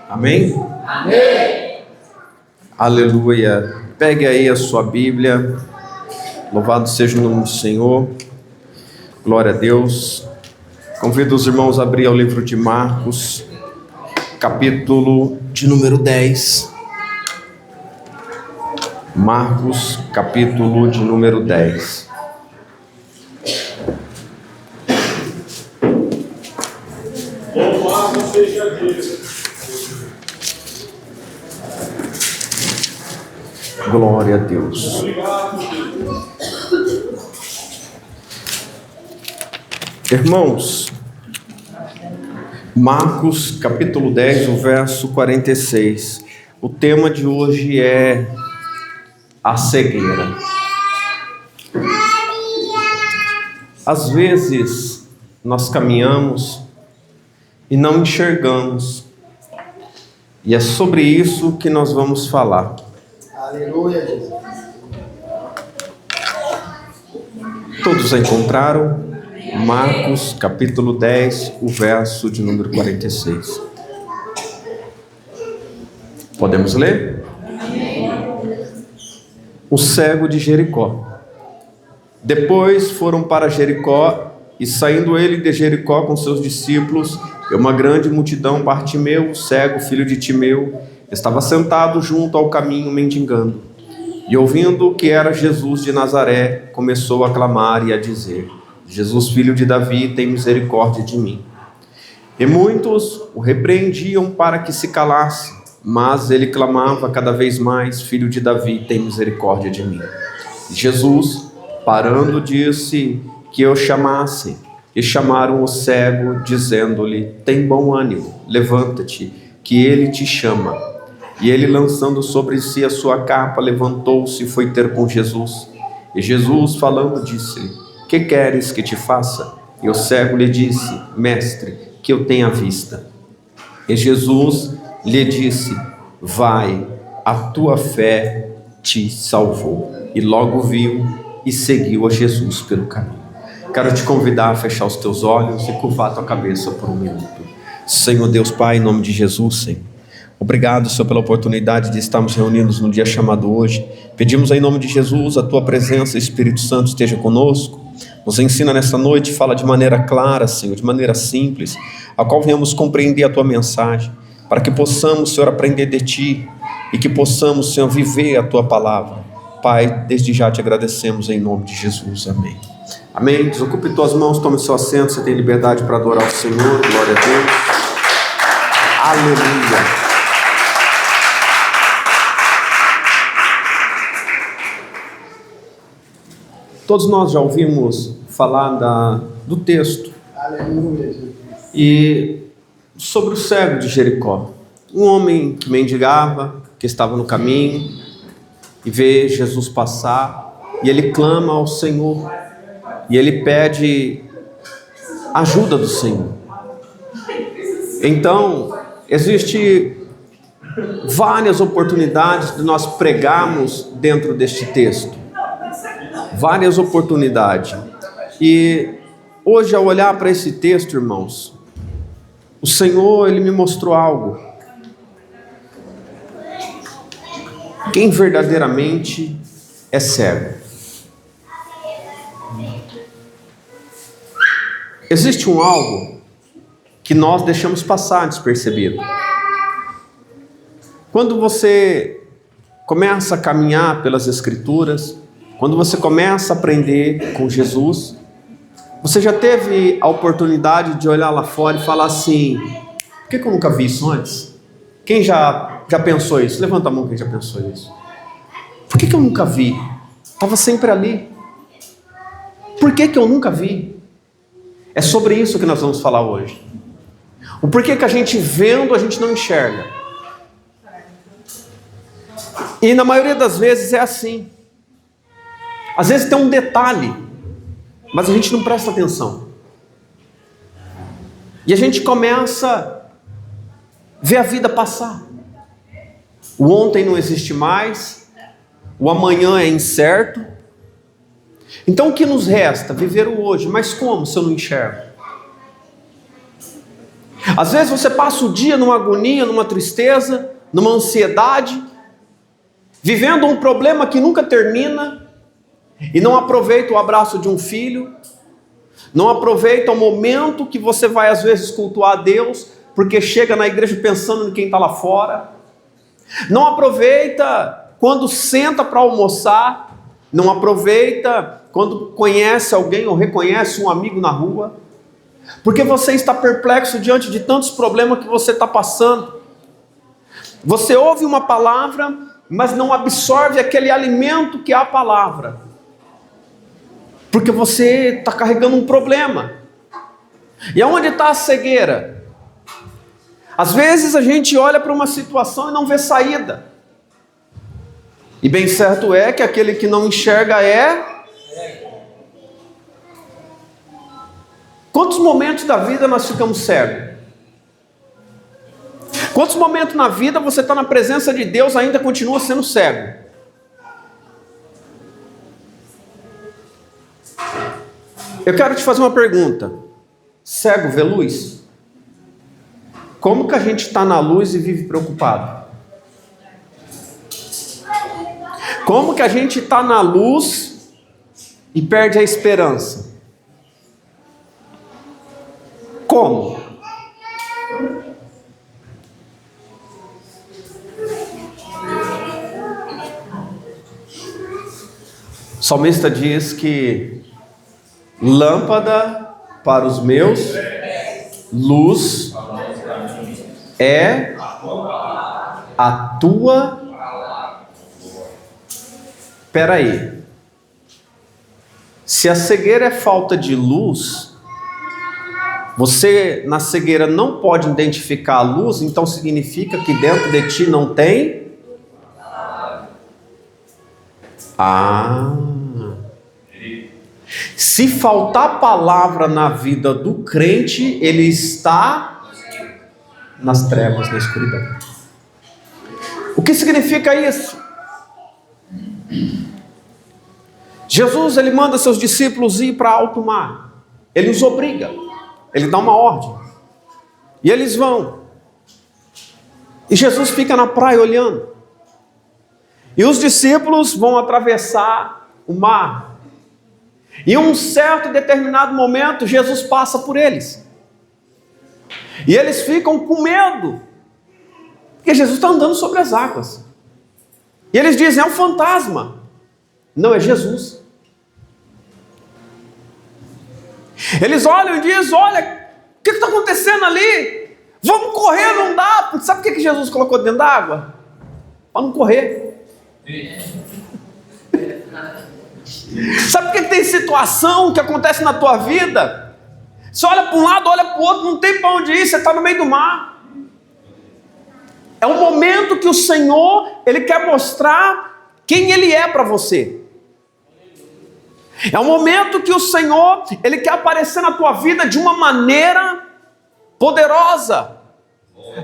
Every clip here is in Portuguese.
Amém? Amém. Aleluia. Pegue aí a sua Bíblia. Louvado seja o nome do Senhor. Glória a Deus. Convido os irmãos a abrir ao livro de Marcos, capítulo de número 10. Marcos, capítulo de número 10. Louvado seja Deus. Glória a Deus. Obrigado, Deus. Irmãos, Marcos, capítulo 10, o verso 46. O tema de hoje é a cegueira. Às vezes, nós caminhamos e não enxergamos. E é sobre isso que nós vamos falar. Aleluia, Jesus. Todos encontraram? Marcos, capítulo 10, o verso de número 46. Podemos ler? O cego de Jericó. Depois foram para Jericó, e saindo ele de Jericó com seus discípulos, e uma grande multidão, Bartimeu, cego, filho de Timeu, estava sentado junto ao caminho mendigando. E ouvindo que era Jesus de Nazaré, começou a clamar e a dizer: Jesus, filho de Davi, tem misericórdia de mim. E muitos o repreendiam para que se calasse, mas ele clamava cada vez mais: Filho de Davi, tem misericórdia de mim. E Jesus, parando, disse que o chamassem. E chamaram o cego, dizendo-lhe: tem bom ânimo, levanta-te, que ele te chama. E ele, lançando sobre si a sua capa, levantou-se e foi ter com Jesus. E Jesus, falando, disse-lhe: que queres que te faça? E o cego lhe disse: Mestre, que eu tenha vista. E Jesus lhe disse: vai, a tua fé te salvou. E logo viu e seguiu a Jesus pelo caminho. Quero te convidar a fechar os teus olhos e curvar a tua cabeça por um minuto. Senhor Deus Pai, em nome de Jesus, Senhor, obrigado, Senhor, pela oportunidade de estarmos reunidos no dia chamado hoje. Pedimos em nome de Jesus, a tua presença, Espírito Santo, esteja conosco. Nos ensina nesta noite, fala de maneira clara, Senhor, de maneira simples, a qual venhamos compreender a tua mensagem, para que possamos, Senhor, aprender de ti e que possamos, Senhor, viver a tua palavra. Pai, desde já te agradecemos em nome de Jesus. Amém. Amém. Desocupe tuas mãos, tome seu assento, você tem liberdade para adorar o Senhor. Glória a Deus. Aleluia. Todos nós já ouvimos falar do texto. Aleluia, Jesus. E sobre o cego de Jericó. Um homem que mendigava, que estava no caminho, e vê Jesus passar, e ele clama ao Senhor, e ele pede ajuda do Senhor. Então, existe várias oportunidades de nós pregarmos dentro deste texto. Várias oportunidades. E hoje, ao olhar para esse texto, irmãos, o Senhor, Ele me mostrou algo. Quem verdadeiramente é cego? Existe um algo que nós deixamos passar despercebido. Quando você começa a caminhar pelas Escrituras, quando você começa a aprender com Jesus, você já teve a oportunidade de olhar lá fora e falar assim: por que eu nunca vi isso antes? Quem já pensou isso? Levanta a mão quem já pensou isso. Por que eu nunca vi? Estava sempre ali. Por que eu nunca vi? É sobre isso que nós vamos falar hoje. O porquê que a gente vendo, a gente não enxerga. E na maioria das vezes é assim. Às vezes tem um detalhe, mas a gente não presta atenção. E a gente começa a ver a vida passar. O ontem não existe mais, o amanhã é incerto. Então o que nos resta? Viver o hoje. Mas como se eu não enxergo? Às vezes você passa o dia numa agonia, numa tristeza, numa ansiedade, vivendo um problema que nunca termina, e não aproveita o abraço de um filho, não aproveita o momento que você vai às vezes cultuar a Deus, porque chega na igreja pensando em quem está lá fora, não aproveita quando senta para almoçar, não aproveita quando conhece alguém ou reconhece um amigo na rua, porque você está perplexo diante de tantos problemas que você está passando. Você ouve uma palavra, mas não absorve aquele alimento que é a palavra, porque você está carregando um problema. E aonde está a cegueira? Às vezes a gente olha para uma situação e não vê saída, e bem certo é que aquele que não enxerga é... Quantos momentos da vida nós ficamos cegos? Quantos momentos na vida você está na presença de Deus e ainda continua sendo cego? Eu quero te fazer uma pergunta. Cego vê luz? Como que a gente está na luz e vive preocupado? Como que a gente está na luz e perde a esperança? Como? O salmista diz que lâmpada para os meus, luz é a tua. Espera aí. Se a cegueira é falta de luz, você na cegueira não pode identificar a luz, então significa que dentro de ti não tem? Se faltar palavra na vida do crente, ele está nas trevas, na escuridão. O que significa isso? Jesus, ele manda seus discípulos ir para alto mar. Ele os obriga. Ele dá uma ordem. E eles vão. E Jesus fica na praia olhando. E os discípulos vão atravessar o mar. E em um certo e determinado momento, Jesus passa por eles. E eles ficam com medo. Porque Jesus está andando sobre as águas. E eles dizem, é um fantasma. Não, é Jesus. Eles olham e dizem, olha, o que está acontecendo ali? Vamos correr, não dá. Porque sabe o que Jesus colocou dentro da água? Para não correr. Sabe por que tem situação que acontece na tua vida? Você olha para um lado, olha para o outro, não tem para onde ir, você está no meio do mar. É um momento que o Senhor, Ele quer mostrar quem Ele é para você. É um momento que o Senhor, Ele quer aparecer na tua vida de uma maneira poderosa.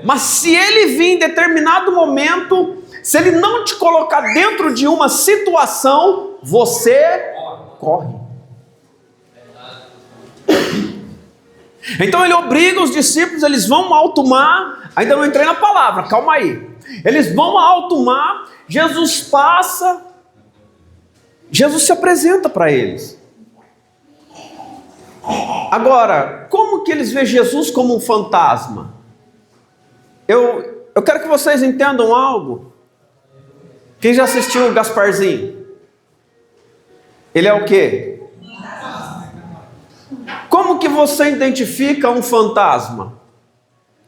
Mas se Ele vir em determinado momento, se Ele não te colocar dentro de uma situação, você corre. Então Ele obriga os discípulos, eles vão ao alto mar. Ainda não entrei na palavra, calma aí. Eles vão ao alto mar, Jesus passa, Jesus se apresenta para eles. Agora, como que eles veem Jesus como um fantasma? Eu quero que vocês entendam algo. Quem já assistiu o Gasparzinho? Ele é o quê? Como que você identifica um fantasma?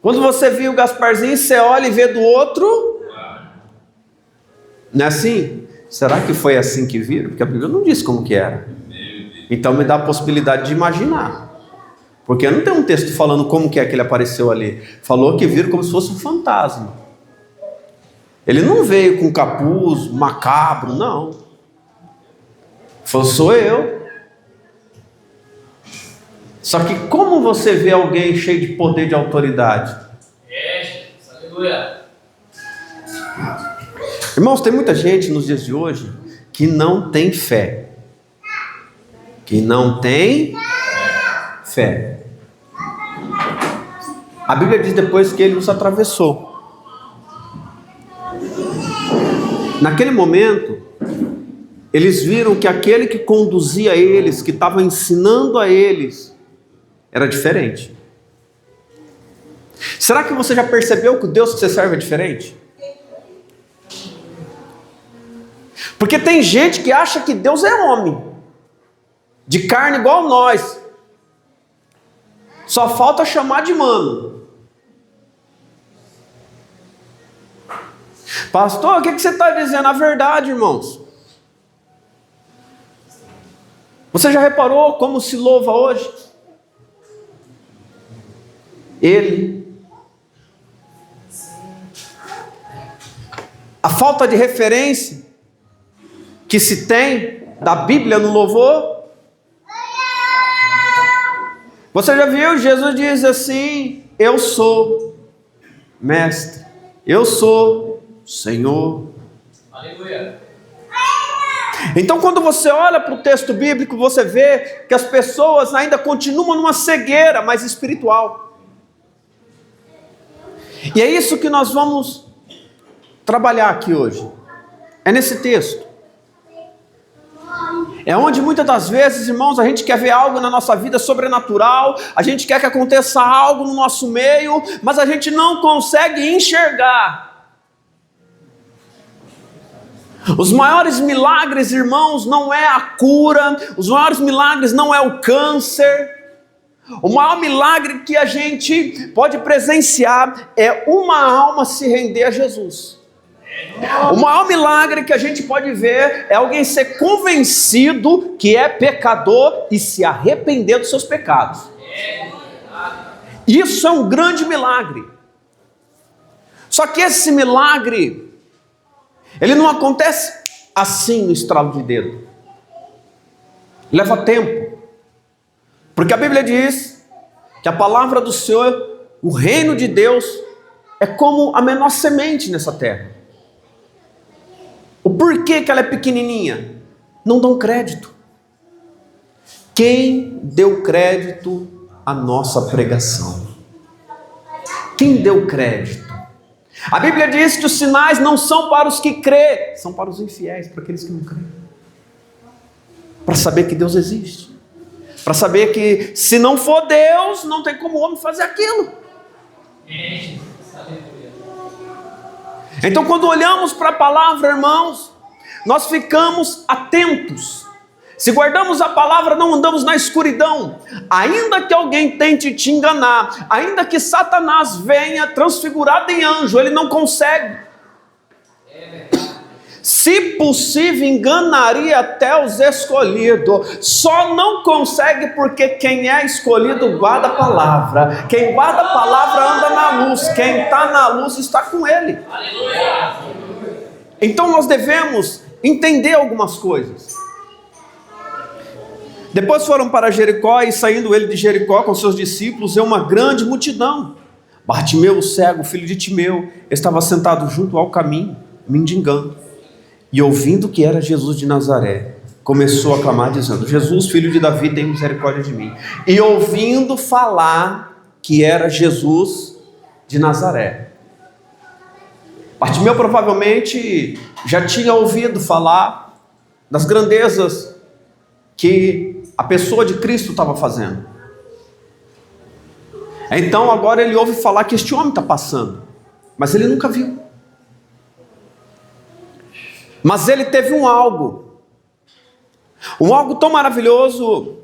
Quando você viu o Gasparzinho, você olha e vê do outro. Não é assim? Será que foi assim que viram? Porque a Bíblia não diz como que era. Então me dá a possibilidade de imaginar. Porque não tem um texto falando como que é que ele apareceu ali. Falou que viram como se fosse um fantasma. Ele não veio com capuz, macabro, não. Falou, sou eu. Só que como você vê alguém cheio de poder e de autoridade? Aleluia. Irmãos, tem muita gente nos dias de hoje que não tem fé. Que não tem fé. A Bíblia diz depois que ele os atravessou. Naquele momento, eles viram que aquele que conduzia eles, que estava ensinando a eles, era diferente. Será que você já percebeu que o Deus que você serve é diferente? Porque tem gente que acha que Deus é homem, de carne igual nós. Só falta chamar de mano. Pastor, o que você está dizendo? A verdade, irmãos. Você já reparou como se louva hoje? Ele. A falta de referência que se tem da Bíblia no louvor. Você já viu? Jesus diz assim: eu sou mestre, eu sou Senhor. Aleluia. Então, quando você olha para o texto bíblico, você vê que as pessoas ainda continuam numa cegueira mais espiritual. E é isso que nós vamos trabalhar aqui hoje. É nesse texto. É onde muitas das vezes, irmãos, a gente quer ver algo na nossa vida sobrenatural, a gente quer que aconteça algo no nosso meio, mas a gente não consegue enxergar. Os maiores milagres, irmãos, não é a cura, os maiores milagres não é o câncer. O maior milagre que a gente pode presenciar é uma alma se render a Jesus. O maior milagre que a gente pode ver é alguém ser convencido que é pecador e se arrepender dos seus pecados. Isso é um grande milagre. Só que esse milagre, ele não acontece assim no estralo de dedo. Leva tempo. Porque a Bíblia diz que a palavra do Senhor, o reino de Deus, é como a menor semente nessa terra. O porquê que ela é pequenininha? Não dão crédito. Quem deu crédito à nossa pregação? Quem deu crédito? A Bíblia diz que os sinais não são para os que crêem, são para os infiéis, para aqueles que não creem. Para saber que Deus existe. Para saber que se não for Deus, não tem como o homem fazer aquilo. Então, quando olhamos para a palavra, irmãos, nós ficamos atentos. Se guardamos a palavra, não andamos na escuridão. Ainda que alguém tente te enganar, ainda que Satanás venha transfigurado em anjo, ele não consegue. Se possível, enganaria até os escolhidos. Só não consegue porque quem é escolhido guarda a palavra. Quem guarda a palavra anda na luz. Quem está na luz está com ele. Então nós devemos entender algumas coisas. Depois foram para Jericó, e saindo ele de Jericó com seus discípulos, e uma grande multidão. Bartimeu, o cego, filho de Timeu, estava sentado junto ao caminho, mendigando. E ouvindo que era Jesus de Nazaré, começou a clamar dizendo: Jesus, filho de Davi, tem misericórdia de mim. E ouvindo falar que era Jesus de Nazaré. Bartimeu provavelmente já tinha ouvido falar das grandezas que a pessoa de Cristo estava fazendo. Então agora ele ouve falar que este homem está passando, mas ele nunca viu. Mas ele teve um algo tão maravilhoso,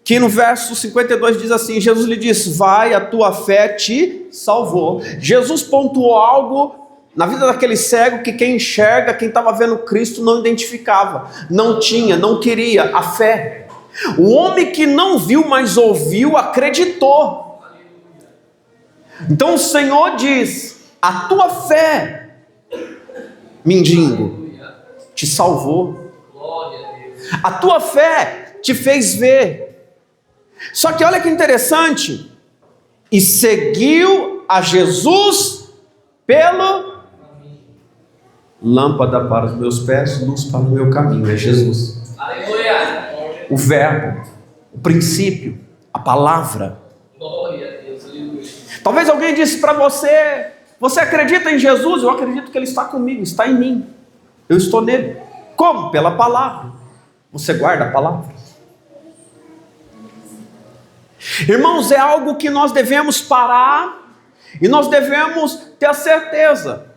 que no verso 52 diz assim: Jesus lhe disse: vai, a tua fé te salvou. Jesus pontuou algo na vida daquele cego que quem enxerga, quem estava vendo Cristo não identificava, não tinha, não queria, a fé. O homem que não viu, mas ouviu, acreditou. Então o Senhor diz: a tua fé, mendigo, te salvou. A tua fé te fez ver. Só que olha que interessante. E seguiu a Jesus pelo lâmpada para os meus pés, luz para o meu caminho. É Jesus. Aleluia. O verbo, o princípio, a palavra. Glória a Deus. Aleluia. Talvez alguém disse para você: você acredita em Jesus? Eu acredito que Ele está comigo, está em mim. Eu estou nele. Como? Pela palavra. Você guarda a palavra? Irmãos, é algo que nós devemos parar e nós devemos ter a certeza.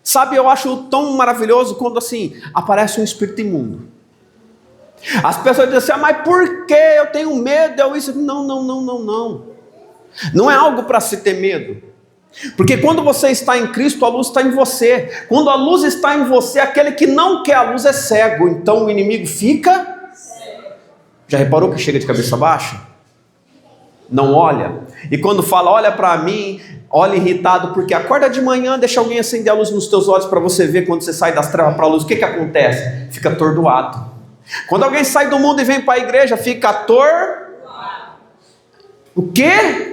Sabe, eu acho tão maravilhoso quando assim aparece um espírito imundo. As pessoas dizem assim: mas por que eu tenho medo? Não. Não é algo para se ter medo. Porque quando você está em Cristo, a luz está em você. Quando a luz está em você, aquele que não quer a luz é cego. Então o inimigo fica... Já reparou que chega de cabeça baixa? Não olha. E quando fala, olha para mim, olha irritado, porque acorda de manhã, deixa alguém acender a luz nos teus olhos para você ver quando você sai das trevas para a luz. O que acontece? Fica atordoado. Quando alguém sai do mundo e vem para a igreja, fica atordoado. O quê?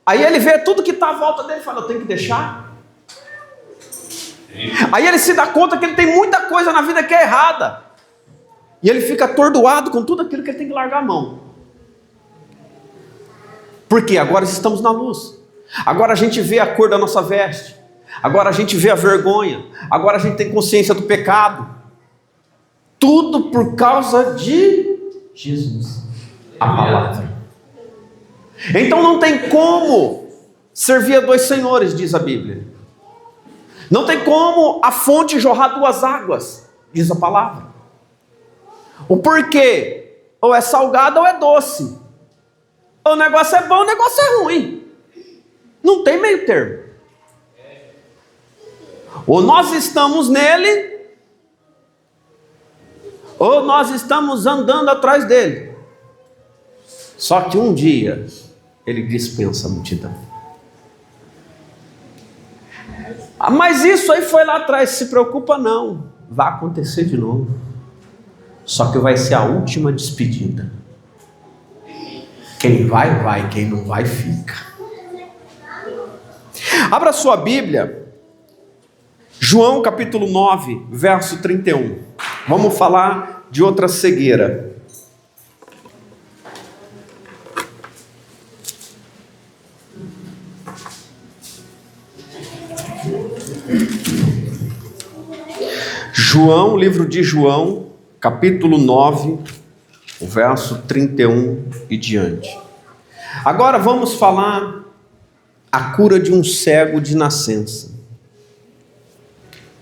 Aí ele vê tudo que está à volta dele e fala: eu tenho que deixar. Aí ele se dá conta que ele tem muita coisa na vida que é errada. E ele fica atordoado com tudo aquilo que ele tem que largar a mão. Por quê? Agora estamos na luz. Agora a gente vê a cor da nossa veste. Agora a gente vê a vergonha. Agora a gente tem consciência do pecado. Tudo por causa de Jesus, a palavra. Então não tem como servir a dois senhores, diz a Bíblia. Não tem como a fonte jorrar duas águas, diz a palavra. O porquê? Ou é salgado ou é doce. Ou o negócio é bom ou o negócio é ruim. Não tem meio termo. Ou nós estamos nele, ou nós estamos andando atrás dele. Só que um dia ele dispensa a multidão. Mas isso aí foi lá atrás, se preocupa não, vai acontecer de novo. Só que vai ser a última despedida. Quem vai, vai, quem não vai, fica. Abra sua Bíblia, João capítulo 9, verso 31. Vamos falar de outra cegueira. João, livro de João, capítulo 9, o verso 31 e diante. Agora vamos falar a cura de um cego de nascença.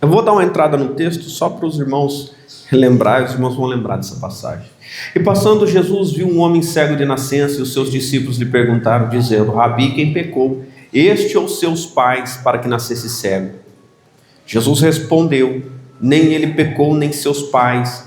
Eu vou dar uma entrada no texto só para os irmãos relembrar, os irmãos vão lembrar dessa passagem. E passando, Jesus viu um homem cego de nascença e os seus discípulos lhe perguntaram, dizendo: Rabi, quem pecou, este ou seus pais, para que nascesse cego? Jesus respondeu: nem ele pecou, nem seus pais,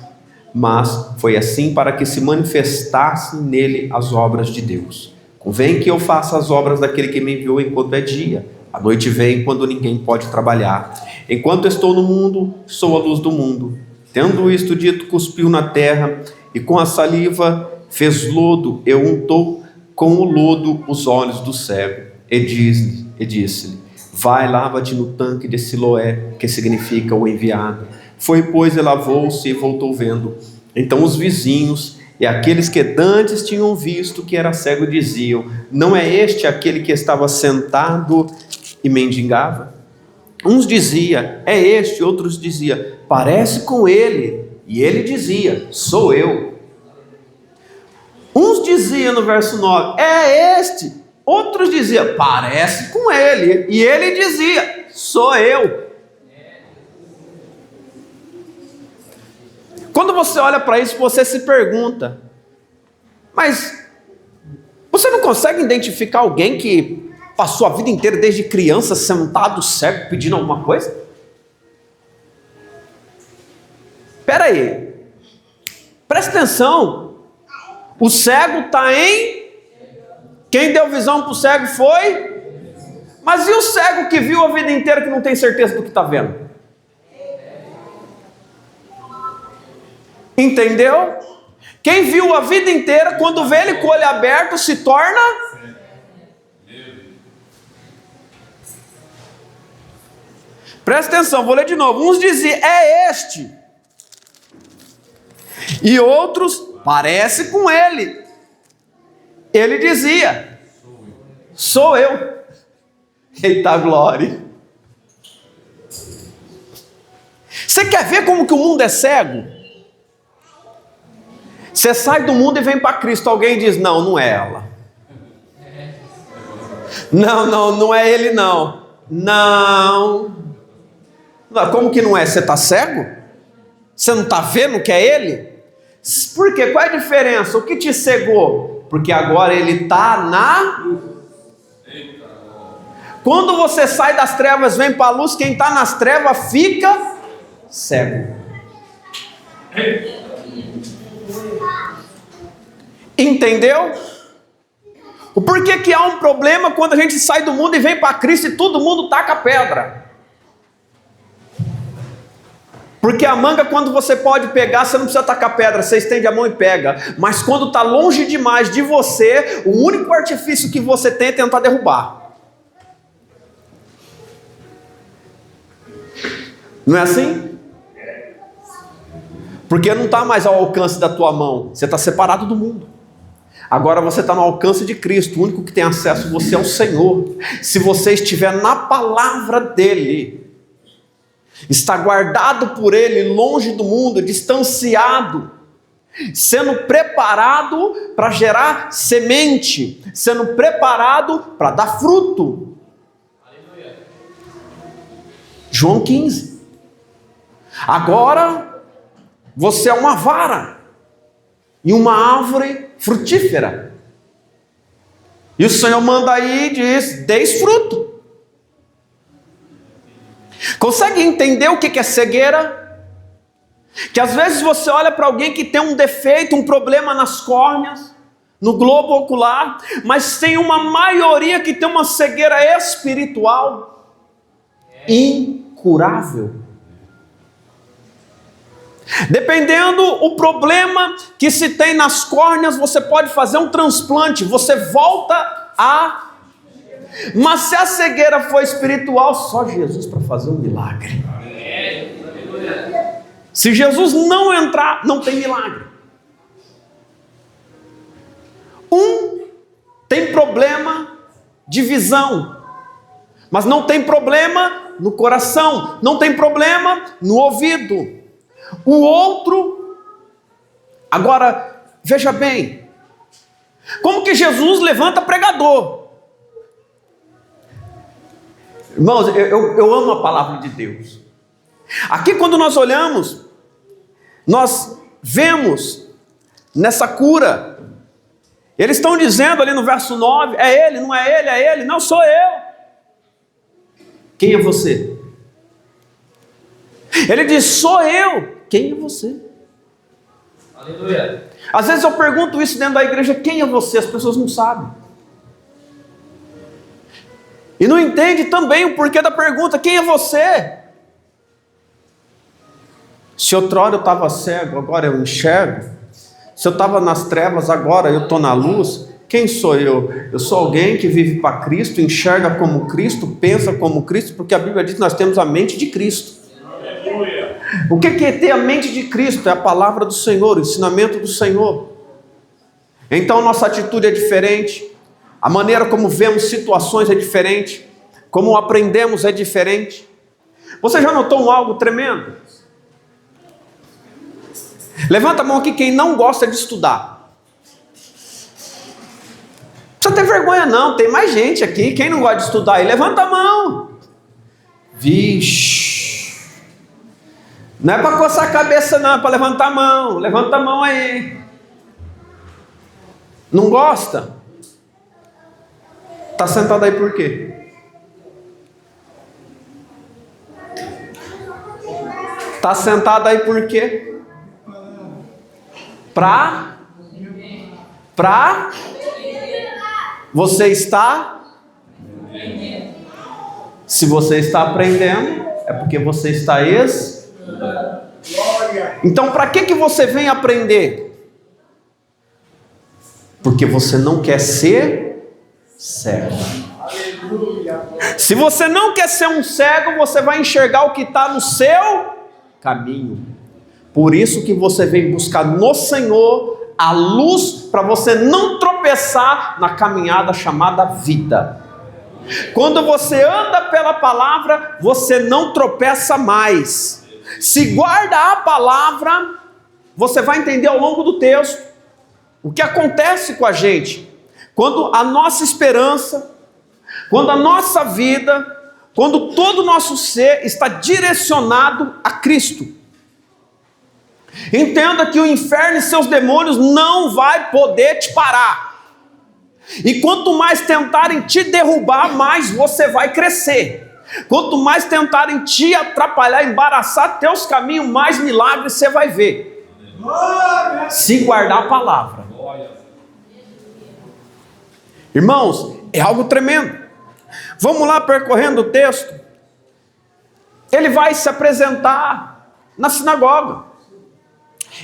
mas foi assim para que se manifestassem nele as obras de Deus. Convém que eu faça as obras daquele que me enviou enquanto é dia. A noite vem quando ninguém pode trabalhar. Enquanto estou no mundo, sou a luz do mundo. Tendo isto dito, cuspiu na terra e com a saliva fez lodo e untou com o lodo os olhos do cego. E disse-lhe: vai, lava-te no tanque de Siloé, que significa o enviado. Foi, pois, e lavou-se e voltou vendo. Então os vizinhos e aqueles que dantes tinham visto que era cego diziam: não é este aquele que estava sentado e mendigava? Uns diziam: é este. Outros diziam: parece com ele. E ele dizia: sou eu. Uns diziam no verso 9: é este. Outros diziam: parece com ele. E ele dizia: sou eu. Quando você olha para isso, você se pergunta: mas você não consegue identificar alguém que passou a vida inteira desde criança sentado cego pedindo alguma coisa? Espera aí, presta atenção. O cego está em... Quem deu visão para o cego foi... Mas e o cego que viu a vida inteira que não tem certeza do que está vendo? Entendeu? Quem viu a vida inteira, quando vê ele com o olho aberto, se torna... Presta atenção, vou ler de novo. Uns diziam: é este. E outros: parece com ele. Ele dizia: Sou eu. Eita glória. Você quer ver como que o mundo é cego? Você sai do mundo e vem para Cristo. Alguém diz, não, não é ela. Não é ele não. Não. Como que não é? Você está cego? Você não está vendo que é ele? Por quê? Qual é a diferença? O que te cegou? Porque agora ele está na... Quando você sai das trevas, vem para a luz, quem está nas trevas fica cego. Entendeu? O porquê que há um problema quando a gente sai do mundo e vem para Cristo e todo mundo taca pedra? Porque a manga, quando você pode pegar, você não precisa tacar pedra, você estende a mão e pega. Mas quando está longe demais de você, o único artifício que você tem é tentar derrubar. Não é assim? Porque não está mais ao alcance da tua mão, você está separado do mundo. Agora você está no alcance de Cristo, o único que tem acesso a você é o Senhor. Se você estiver na palavra dEle, está guardado por Ele, longe do mundo, distanciado, sendo preparado para gerar semente, sendo preparado para dar fruto. Aleluia. João 15. Agora você é uma vara e uma árvore frutífera. E o Senhor manda aí e diz: deis fruto. Consegue entender o que é cegueira? Que às vezes você olha para alguém que tem um defeito, um problema nas córneas, no globo ocular, mas tem uma maioria que tem uma cegueira espiritual incurável. Dependendo o problema que se tem nas córneas, você pode fazer um transplante, você volta a... Mas se a cegueira for espiritual, só Jesus para fazer um milagre. Se Jesus não entrar, não tem milagre. Um tem problema de visão, mas não tem problema no coração, não tem problema no ouvido. O outro, agora, veja bem, como que Jesus levanta pregador? Irmãos, eu amo a palavra de Deus. Aqui quando nós olhamos, nós vemos nessa cura, eles estão dizendo ali no verso 9, é ele, não é ele, é ele, não sou eu. Quem é você? Ele diz, sou eu. Quem é você? Aleluia. Às vezes eu pergunto isso dentro da igreja, quem é você? As pessoas não sabem. E não entende também o porquê da pergunta, quem é você? Se outrora eu estava cego, agora eu enxergo. Se eu estava nas trevas, agora eu estou na luz. Quem sou eu? Eu sou alguém que vive para Cristo, enxerga como Cristo, pensa como Cristo, porque a Bíblia diz que nós temos a mente de Cristo. O que é ter a mente de Cristo? É a palavra do Senhor, o ensinamento do Senhor. Então nossa atitude é diferente, a maneira como vemos situações é diferente, como aprendemos é diferente. Você já notou algo tremendo? Levanta a mão aqui quem não gosta de estudar. Não precisa ter vergonha não, tem mais gente aqui, quem não gosta de estudar aí, levanta a mão. Vixe. Não é para coçar a cabeça não, é para levantar a mão. Levanta a mão aí. Não gosta? Está sentado aí por quê? Está sentado aí por quê? Pra você está? Se você está aprendendo, é porque você está Então, para que você vem aprender? Porque você não quer ser cego. Se você não quer ser um cego, você vai enxergar o que está no seu caminho. Por isso que você vem buscar no Senhor a luz, para você não tropeçar tropeçar na caminhada chamada vida. Quando você anda pela palavra, você não tropeça mais. Se guarda a palavra, você vai entender ao longo do texto o que acontece com a gente. Quando a nossa esperança, quando a nossa vida, quando todo o nosso ser está direcionado a Cristo. Entenda que o inferno e seus demônios não vai poder te parar. E quanto mais tentarem te derrubar, mais você vai crescer. Quanto mais tentarem te atrapalhar, embaraçar teus caminhos, mais milagres você vai ver. Se guardar a palavra. Irmãos, é algo tremendo. Vamos lá percorrendo o texto. Ele vai se apresentar na sinagoga.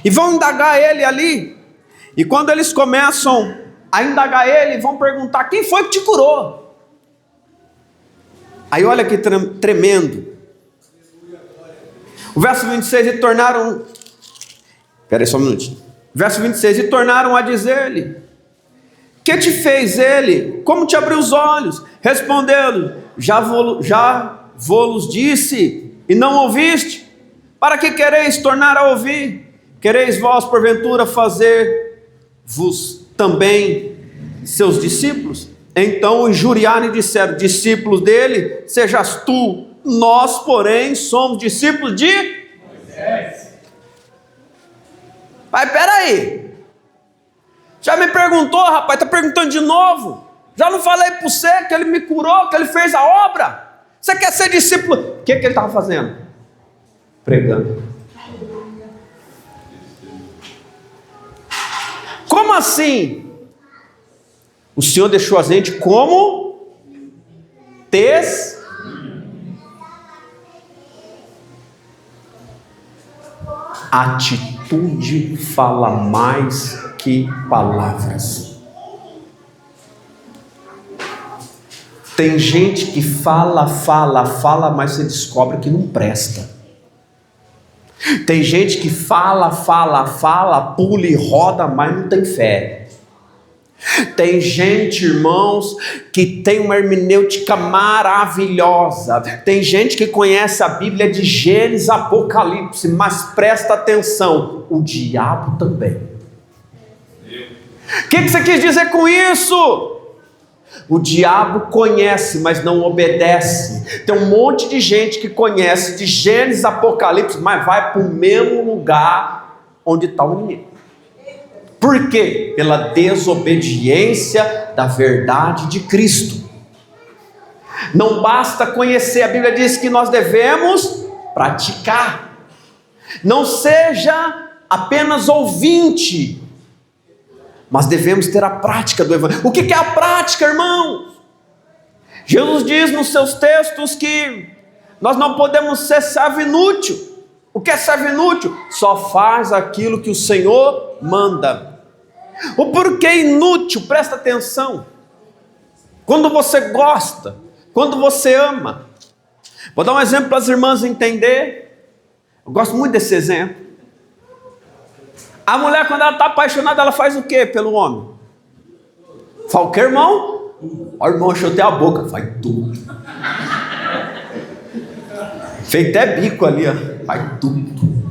E vão indagar ele ali. E quando eles começam a indagar ele, vão perguntar: quem foi que te curou? Aí olha que tremendo. O verso 26, e tornaram... Espera aí só um minutinho. Verso 26, e tornaram a dizer-lhe: que te fez ele? Como te abriu os olhos? Respondeu-lhe: já vos disse, e não ouviste. Para que quereis tornar a ouvir? Quereis vós, porventura, fazer-vos também seus discípulos? Então o injuriaram e disseram: discípulos dele sejas tu, nós, porém, somos discípulos de Moisés. Mas peraí, já me perguntou, rapaz, está perguntando de novo? Já não falei para você que ele me curou, que ele fez a obra? Você quer ser discípulo? O que ele estava fazendo? Pregando. Como assim? O Senhor deixou a gente como atitude fala mais que palavras. Tem gente que fala, mas você descobre que não presta. Tem gente que fala, pula e roda, mas não tem fé. Tem gente, irmãos, que tem uma hermenêutica maravilhosa. Tem gente que conhece a Bíblia de Gênesis, Apocalipse, mas presta atenção, o diabo também. O que você quis dizer com isso? O diabo conhece, mas não obedece. Tem um monte de gente que conhece de Gênesis, Apocalipse, mas vai para o mesmo lugar onde está o inimigo. Por quê? Pela desobediência da verdade de Cristo. Não basta conhecer, a Bíblia diz que nós devemos praticar. Não seja apenas ouvinte, mas devemos ter a prática do Evangelho. O que é a prática, irmãos? Jesus diz nos seus textos que nós não podemos ser servo inútil. O que é servo inútil? Só faz aquilo que o Senhor manda. O porquê inútil, presta atenção. Quando você gosta, quando você ama. Vou dar um exemplo para as irmãs entenderem. Eu gosto muito desse exemplo. A mulher, quando ela está apaixonada, ela faz o quê pelo homem? Fala o quê, irmão? Ó, irmão, chutei a boca. Faz tudo. Fez até bico ali, ó. Faz tudo.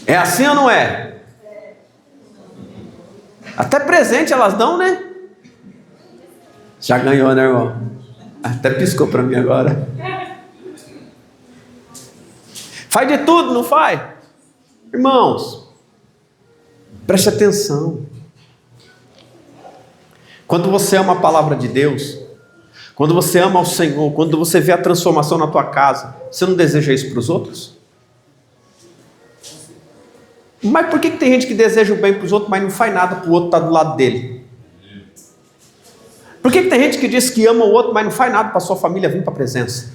É assim ou não é? Até presente elas dão, né? Já ganhou, né, irmão? Até piscou para mim agora. Faz de tudo, não faz? Irmãos, preste atenção. Quando você ama a palavra de Deus, quando você ama o Senhor, quando você vê a transformação na tua casa, você não deseja isso para os outros? Mas por que tem gente que deseja o bem para os outros, mas não faz nada para o outro estar do lado dele? Por que tem gente que diz que ama o outro, mas não faz nada para a sua família vir para a presença?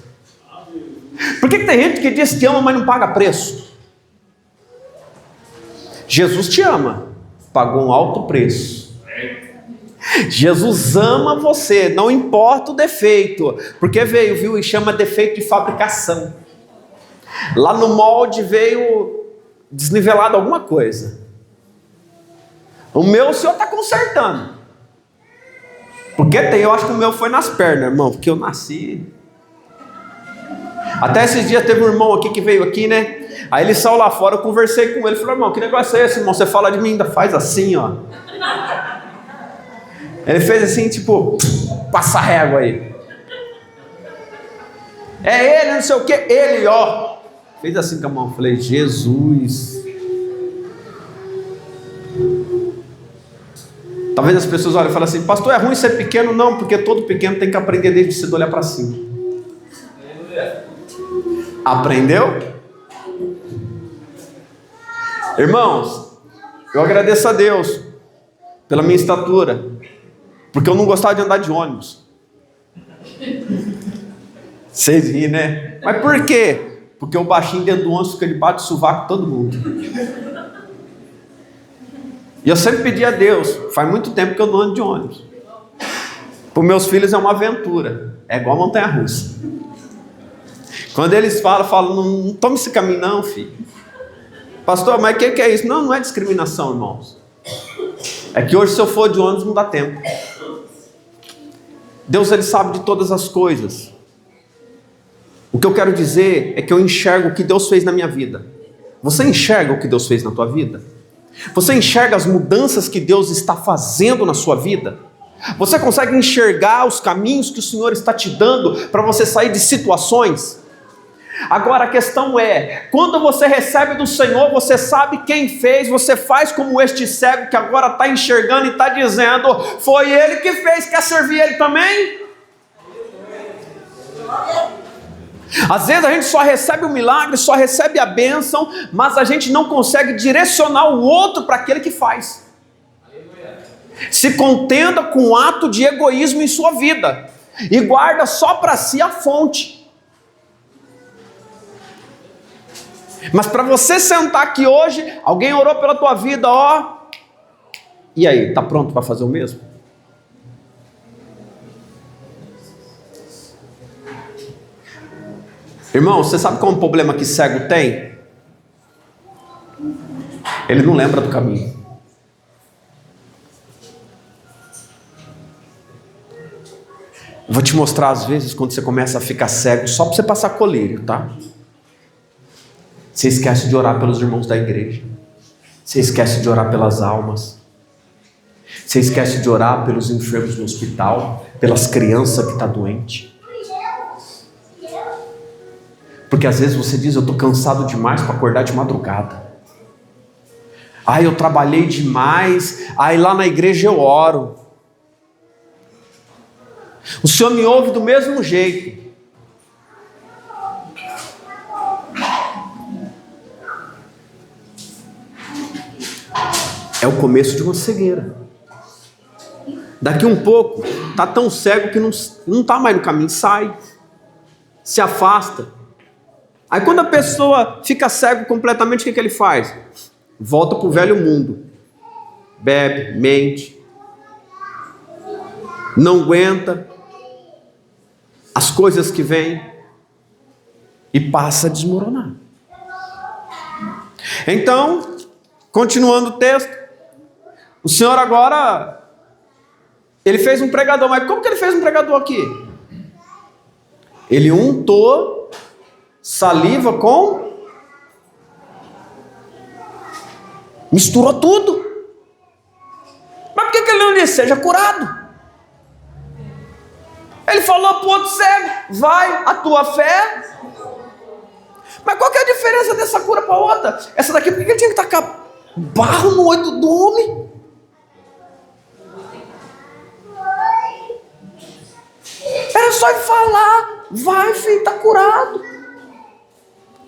Por que tem gente que diz que ama, mas não paga preço? Jesus te ama, pagou um alto preço. Jesus ama você, não importa o defeito, porque veio, viu, e chama defeito de fabricação. Lá no molde veio desnivelado alguma coisa. O meu o Senhor está consertando. Porque eu acho que o meu foi nas pernas, irmão, porque eu nasci. Até esses dias teve um irmão aqui que veio aqui, né? Aí ele saiu lá fora, eu conversei com ele, falei, irmão, que negócio é esse, irmão? Você fala de mim, ainda faz assim, ó. Ele fez assim, tipo, passa régua aí. É ele, não sei o que, ele, ó. Fez assim com a mão, eu falei, Jesus. Talvez as pessoas olhem e falem assim, pastor, é ruim ser pequeno? Não, porque todo pequeno tem que aprender desde cedo a olhar para cima. Aprendeu? Irmãos, eu agradeço a Deus pela minha estatura, porque eu não gostava de andar de ônibus. Vocês riem, né? Mas por quê? Porque o baixinho dentro do ônibus fica debaixo do sovaco de todo mundo. E eu sempre pedi a Deus, faz muito tempo que eu não ando de ônibus. Para os meus filhos é uma aventura, é igual a montanha-russa. Quando eles falam, não tome esse caminho não, filho. Pastor, mas o que é isso? Não, não é discriminação, irmãos. É que hoje se eu for de ônibus não dá tempo. Deus, Ele sabe de todas as coisas. O que eu quero dizer é que eu enxergo o que Deus fez na minha vida. Você enxerga o que Deus fez na tua vida? Você enxerga as mudanças que Deus está fazendo na sua vida? Você consegue enxergar os caminhos que o Senhor está te dando para você sair de situações? Agora a questão é, quando você recebe do Senhor, você sabe quem fez, você faz como este cego que agora está enxergando e está dizendo, foi Ele que fez, quer servir Ele também? Às vezes a gente só recebe o milagre, só recebe a bênção, mas a gente não consegue direcionar o outro para aquele que faz. Se contenta com um ato de egoísmo em sua vida e guarda só para si a fonte. Mas para você sentar aqui hoje, alguém orou pela tua vida, ó, e aí, tá pronto para fazer o mesmo? Irmão, você sabe qual é o problema que cego tem? Ele não lembra do caminho. Eu vou te mostrar às vezes quando você começa a ficar cego, só para você passar colírio, tá? Você esquece de orar pelos irmãos da igreja. Você esquece de orar pelas almas. Você esquece de orar pelos enfermos no hospital, pelas crianças que estão doentes. Porque às vezes você diz, eu estou cansado demais para acordar de madrugada. Ai, eu trabalhei demais, aí lá na igreja eu oro. O Senhor me ouve do mesmo jeito. É o começo de uma cegueira. Daqui um pouco, está tão cego que não está mais no caminho, sai, se afasta. Aí quando a pessoa fica cego completamente, o que ele faz? Volta para o velho mundo. Bebe, mente, não aguenta as coisas que vêm e passa a desmoronar. Então, continuando o texto, o Senhor agora, Ele fez um pregador, mas como que Ele fez um pregador aqui? Ele untou saliva com... misturou tudo. Mas por que Ele não disse, seja curado? Ele falou para o outro cego, vai, a tua fé. Mas qual que é a diferença dessa cura para a outra? Essa daqui, por que ele tinha que tacar barro no olho do homem? Era só ele falar, vai filho, está curado,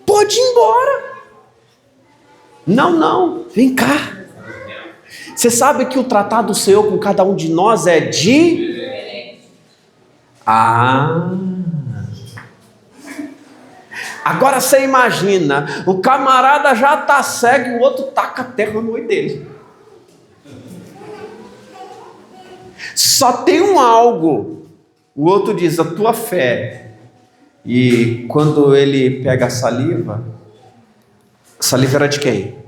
pode ir embora. Não, vem cá. Você sabe que o tratado do Senhor com cada um de nós é de... Agora você imagina, o camarada já está cego e o outro taca a terra no olho dele. Só tem um algo. O outro diz, a tua fé. E quando ele pega a saliva era de quem?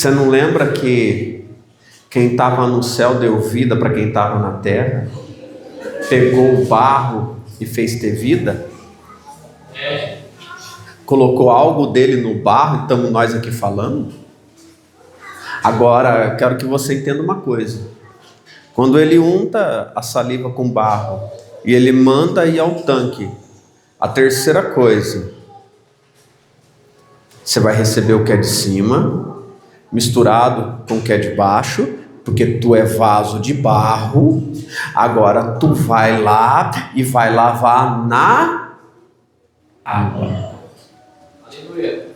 Você não lembra que quem estava no céu deu vida para quem estava na terra? Pegou o barro e fez ter vida? Colocou algo dele no barro e estamos nós aqui falando? Agora, eu quero que você entenda uma coisa. Quando ele unta a saliva com barro e ele manda ir ao tanque, a terceira coisa, você vai receber o que é de cima, misturado com o que é de baixo, porque tu é vaso de barro. Agora tu vai lá e vai lavar na água. Aleluia.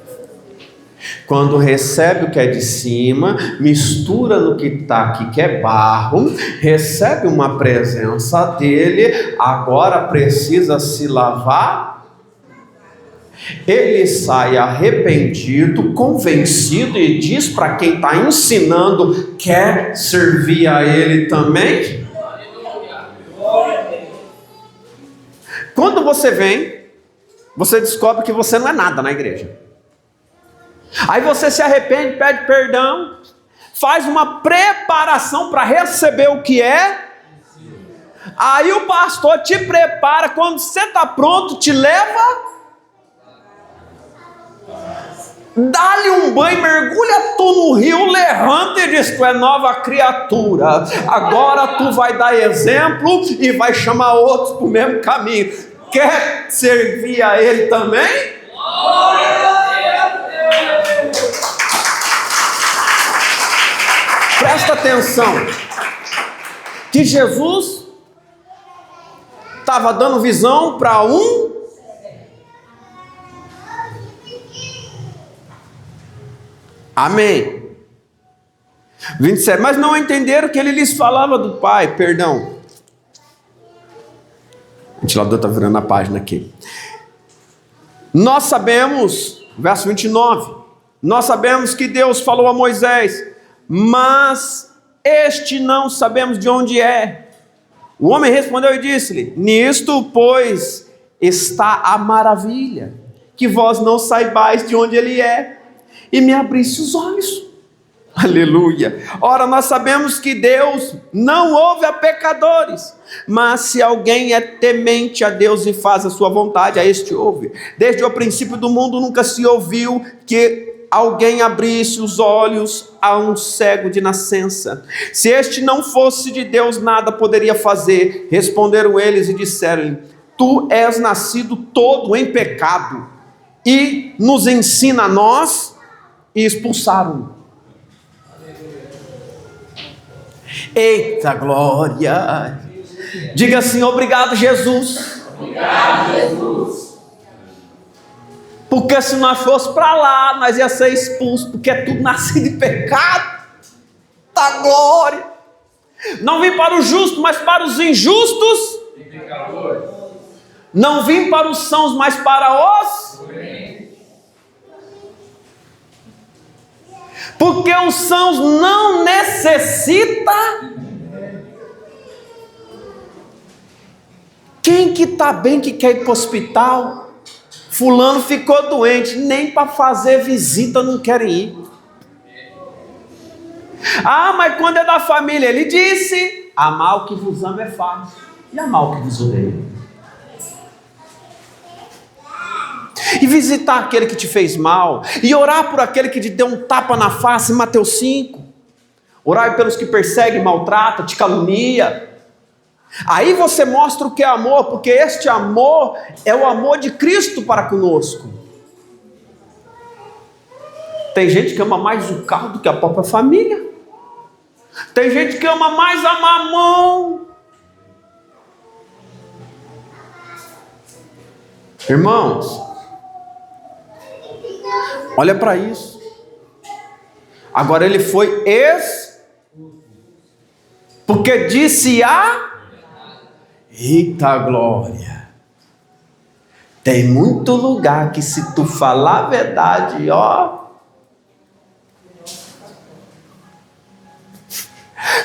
Quando recebe o que é de cima, mistura no que está aqui, que é barro, recebe uma presença dele, agora precisa se lavar. Ele sai arrependido, convencido e diz para quem está ensinando: quer servir a ele também? Quando você vem, você descobre que você não é nada na igreja. Aí você se arrepende, pede perdão, faz uma preparação para receber o que é. Aí o pastor te prepara, quando você está pronto, te leva, dá-lhe um banho, mergulha tu no rio, levanta e diz: tu é nova criatura, agora tu vai dar exemplo e vai chamar outros para o mesmo caminho. Quer servir a ele também? Presta atenção, que Jesus estava dando visão para um. Amém. 27, mas não entenderam que ele lhes falava do Pai. Perdão, o ventilador está virando a página aqui. Nós sabemos, verso 29, nós sabemos que Deus falou a Moisés, mas este não sabemos de onde é. O homem respondeu e disse-lhe: nisto, pois, está a maravilha, que vós não saibais de onde ele é, e me abrisse os olhos. Aleluia. Ora, nós sabemos que Deus não ouve a pecadores, mas se alguém é temente a Deus e faz a sua vontade, a este ouve. Desde o princípio do mundo nunca se ouviu que alguém abrisse os olhos a um cego de nascença. Se este não fosse de Deus, nada poderia fazer. Responderam eles e disseram-lhe: tu és nascido todo em pecado, e nos ensina a nós. E expulsaram-no. Eita glória! Diga assim: obrigado, Jesus. Obrigado, Jesus. Porque se nós fosse para lá, nós ia ser expulso, porque é tudo nascido de pecado. Da glória! Não vim para os justos, mas para os injustos. Não vim para os sãos, mas para os. Porque os sãos não necessitam. Quem que está bem que quer ir para o hospital? Fulano ficou doente, nem para fazer visita não querem ir. Ah, mas quando é da família, ele disse: amar o que vos ama é fácil, e amar o que vos odeia. E visitar aquele que te fez mal, e orar por aquele que te deu um tapa na face, em Mateus 5. Orar pelos que perseguem, maltratam, te calunia. Aí você mostra o que é amor, porque este amor é o amor de Cristo para conosco. Tem gente que ama mais o carro do que a própria família. Tem gente que ama mais a mamão. Irmãos, olha para isso. Agora ele foi porque disse a. Eita glória! Tem muito lugar que se tu falar a verdade, ó.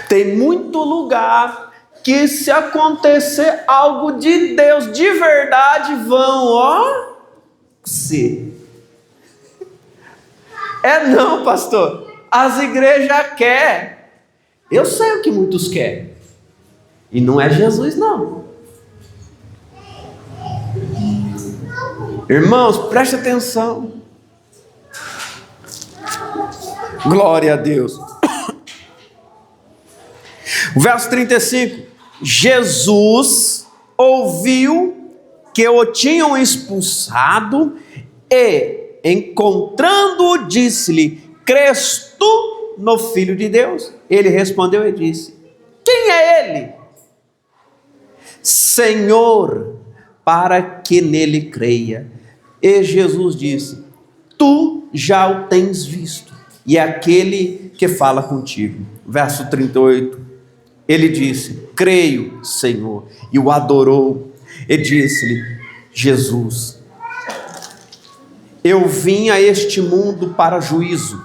Tem muito lugar que se acontecer algo de Deus de verdade, vão, ó. Se. É não, pastor. as igrejas querem. Eu sei o que muitos querem. E não é Jesus, não. Irmãos, preste atenção. Glória a Deus. O verso 35. Jesus ouviu que o tinham expulsado e, encontrando-o, disse-lhe: crês tu no Filho de Deus? Ele respondeu e disse: quem é ele? Senhor, para que nele creia. E Jesus disse: tu já o tens visto, e é aquele que fala contigo. Verso 38. Ele disse: creio, Senhor, e o adorou. E disse-lhe Jesus: eu vim a este mundo para juízo,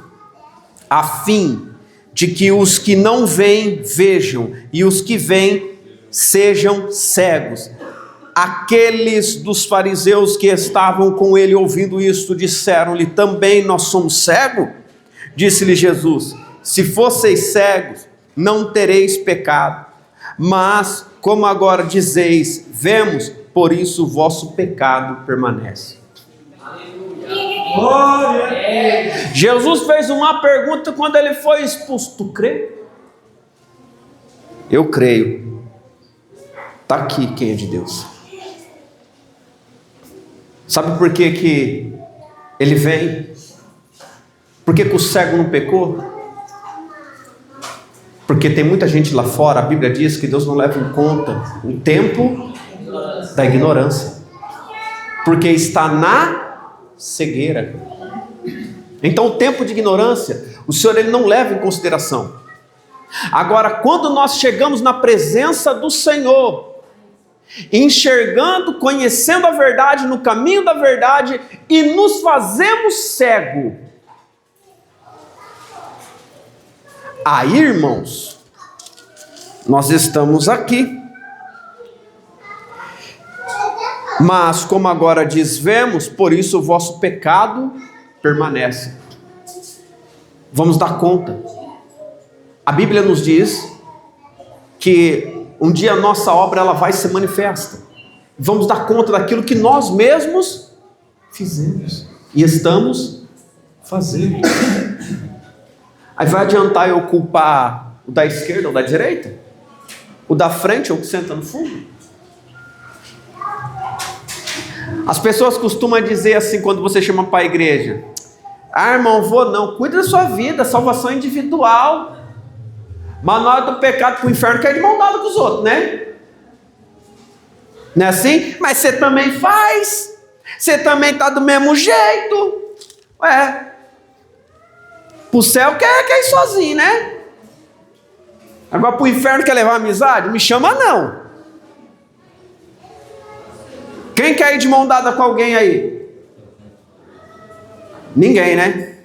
a fim de que os que não veem vejam, e os que veem sejam cegos. Aqueles dos fariseus que estavam com ele ouvindo isto disseram-lhe: também nós somos cegos? Disse-lhe Jesus: se fosseis cegos, não tereis pecado, mas como agora dizeis, vemos, por isso o vosso pecado permanece. Jesus fez uma pergunta quando ele foi expulso: tu crê? Eu creio. Está aqui quem é de Deus. Sabe por que ele vem? Por que o cego não pecou? Porque tem muita gente lá fora. A Bíblia diz que Deus não leva em conta o tempo da ignorância, porque está na cegueira. Então o tempo de ignorância o Senhor ele não leva em consideração. Agora, quando nós chegamos na presença do Senhor, enxergando, conhecendo a verdade, no caminho da verdade, e nos fazemos cego, aí, irmãos, nós estamos aqui. Mas como agora diz, vemos, por isso o vosso pecado permanece. Vamos dar conta. A Bíblia nos diz que um dia a nossa obra ela vai ser manifesta. Vamos dar conta daquilo que nós mesmos fizemos e estamos fazendo. Aí vai adiantar eu culpar o da esquerda ou da direita? O da frente ou o que senta no fundo? As pessoas costumam dizer assim quando você chama para a igreja: ah, irmão, vou não, cuida da sua vida, salvação individual. Mas na hora do pecado para o inferno quer de mão dada com os outros, né? Não é assim? Mas você também faz, você também está do mesmo jeito. Ué, para o céu quer ir sozinho, né? Agora para o inferno quer levar amizade? Me chama não. Quem quer ir de mão dada com alguém aí? Ninguém, né?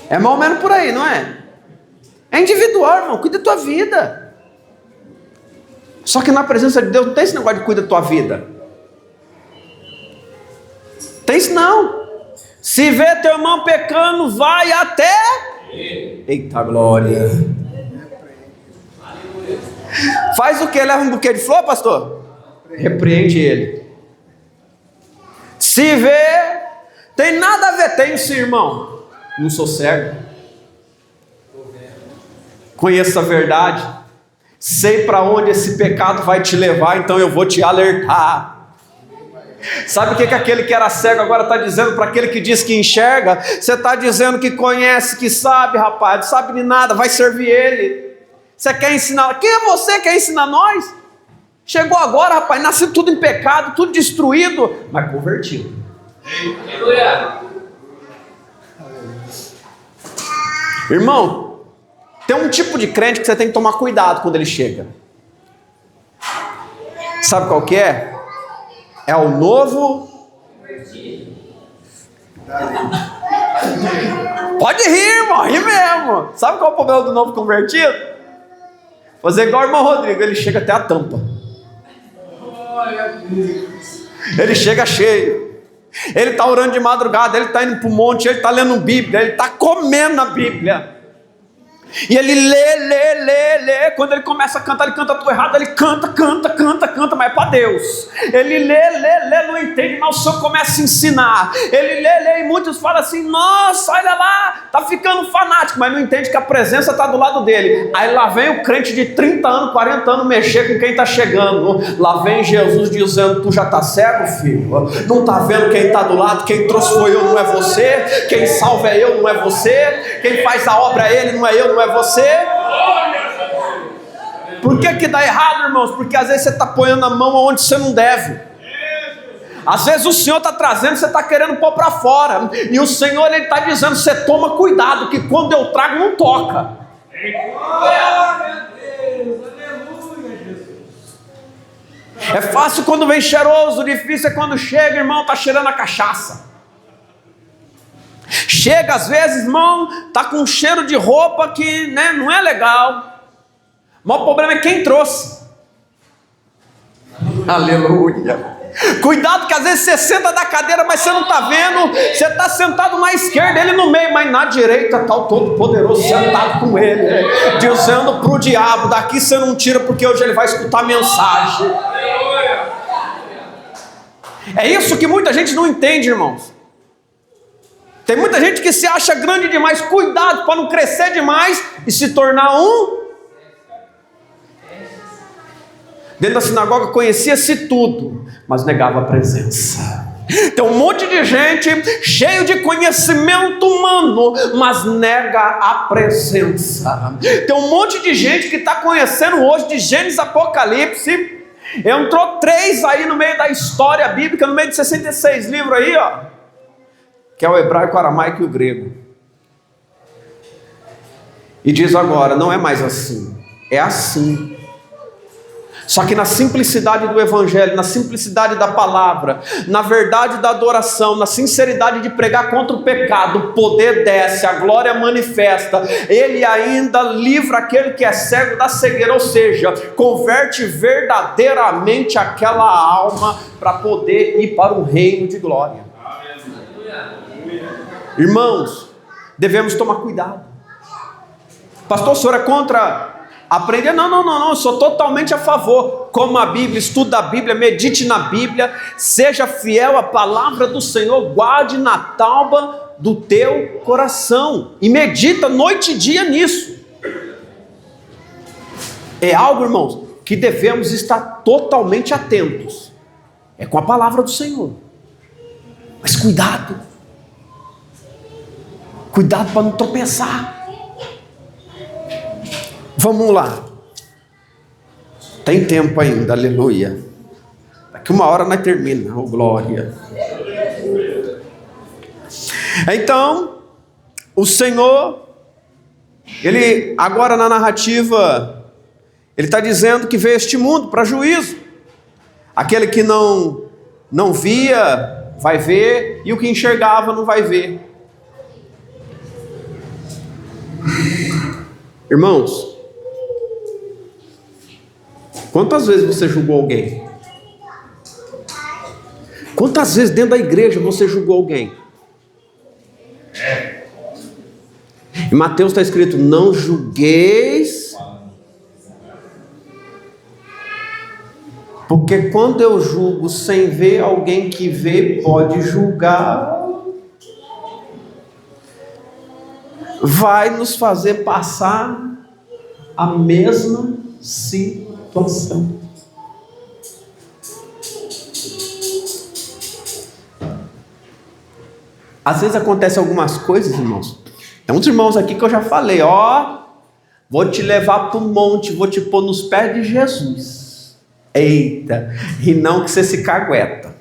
É mais ou menos por aí, não é? É individual, irmão, cuida da tua vida. Só que na presença de Deus não tem esse negócio de cuida da tua vida. Tem isso não. Se vê teu irmão pecando, vai até... Eita glória. Faz o que? Leva um buquê de flor, pastor? Repreende ele. Se vê, tem nada a ver, tem sim, irmão. Não sou cego. Conheço a verdade. Sei para onde esse pecado vai te levar, então eu vou te alertar. Sabe o que aquele que era cego agora está dizendo para aquele que diz que enxerga? Você está dizendo que conhece, que sabe, rapaz, não sabe de nada, vai servir ele. Você quer ensinar? Quem é você que quer ensinar nós? Chegou agora, rapaz, nasceu tudo em pecado, tudo destruído, mas convertido. Irmão, tem um tipo de crente que você tem que tomar cuidado quando ele chega. Sabe qual que é? É o novo. Pode rir, irmão, ri mesmo. Sabe qual é o problema do novo convertido? Fazer igual o irmão Rodrigo, ele chega até a tampa. Ele chega cheio. Ele está orando de madrugada, ele está indo para o monte, ele está lendo Bíblia, ele está comendo a Bíblia. E ele lê. Quando ele começa a cantar, ele canta tudo errado. Ele canta, mas é para Deus. Ele lê, não entende, mas o Senhor começa a ensinar. Ele lê, e muitos falam assim: nossa, olha lá, está ficando fanático, mas não entende que a presença está do lado dele. Aí lá vem o crente de 30 anos, 40 anos mexer com quem está chegando. Lá vem Jesus dizendo: tu já está cego, filho? Não está vendo quem está do lado? Quem trouxe foi eu, não é você. Quem salva é eu, não é você. Quem faz a obra é ele, não é eu, não é você. Por que dá errado, irmãos? Porque às vezes você está ponhando a mão onde você não deve. Às vezes o Senhor está trazendo, você está querendo pôr para fora. E o Senhor está dizendo: você toma cuidado, que quando eu trago não toca. É fácil quando vem cheiroso, difícil é quando chega, irmão, está cheirando a cachaça. Chega às vezes, irmão, está com um cheiro de roupa que, né, não é legal. Mas o problema é quem trouxe. Aleluia. Cuidado que às vezes você senta da cadeira, mas você não está vendo. Você está sentado na esquerda, ele no meio, mas na direita está o Todo-Poderoso sentado com ele, dizendo para o diabo: daqui você não tira, porque hoje ele vai escutar a mensagem. É isso que muita gente não entende, irmãos. Tem muita gente que se acha grande demais. Cuidado para não crescer demais e se tornar um. Dentro da sinagoga conhecia-se tudo, mas negava a presença. Tem um monte de gente cheio de conhecimento humano, mas nega a presença. Tem um monte de gente que está conhecendo hoje de Gênesis, Apocalipse. Entrou 3 aí no meio da história bíblica, no meio de 66 livros aí, ó, que é o hebraico, o aramaico e o grego. E diz agora: não é mais assim, é assim. Só que na simplicidade do evangelho, na simplicidade da palavra, na verdade da adoração, na sinceridade de pregar contra o pecado, o poder desce, a glória manifesta. Ele ainda livra aquele que é cego da cegueira, ou seja, converte verdadeiramente aquela alma para poder ir para o reino de glória. Irmãos, devemos tomar cuidado. Pastor, o senhor é contra aprender? Não, eu sou totalmente a favor. Coma a Bíblia, estuda a Bíblia, medite na Bíblia, seja fiel à palavra do Senhor, guarde na tauba do teu coração e medita noite e dia nisso. É algo, irmãos, que devemos estar totalmente atentos. É com a palavra do Senhor. Mas cuidado para não tropeçar. Vamos lá. Tem tempo ainda, aleluia. Daqui 1 hora nós termina, oh glória. Então, o Senhor, Ele agora na narrativa, Ele está dizendo que veio este mundo para juízo. Aquele que não via, vai ver, e o que enxergava não vai ver. Irmãos, quantas vezes você julgou alguém? Quantas vezes dentro da igreja você julgou alguém? Em Mateus está escrito: não julgueis, porque quando eu julgo sem ver, alguém que vê pode julgar. Vai nos fazer passar a mesma situação. Às vezes acontecem algumas coisas, irmãos. Tem uns irmãos aqui que eu já falei: ó, vou te levar para o monte, vou te pôr nos pés de Jesus. Eita, e não que você se cagueta.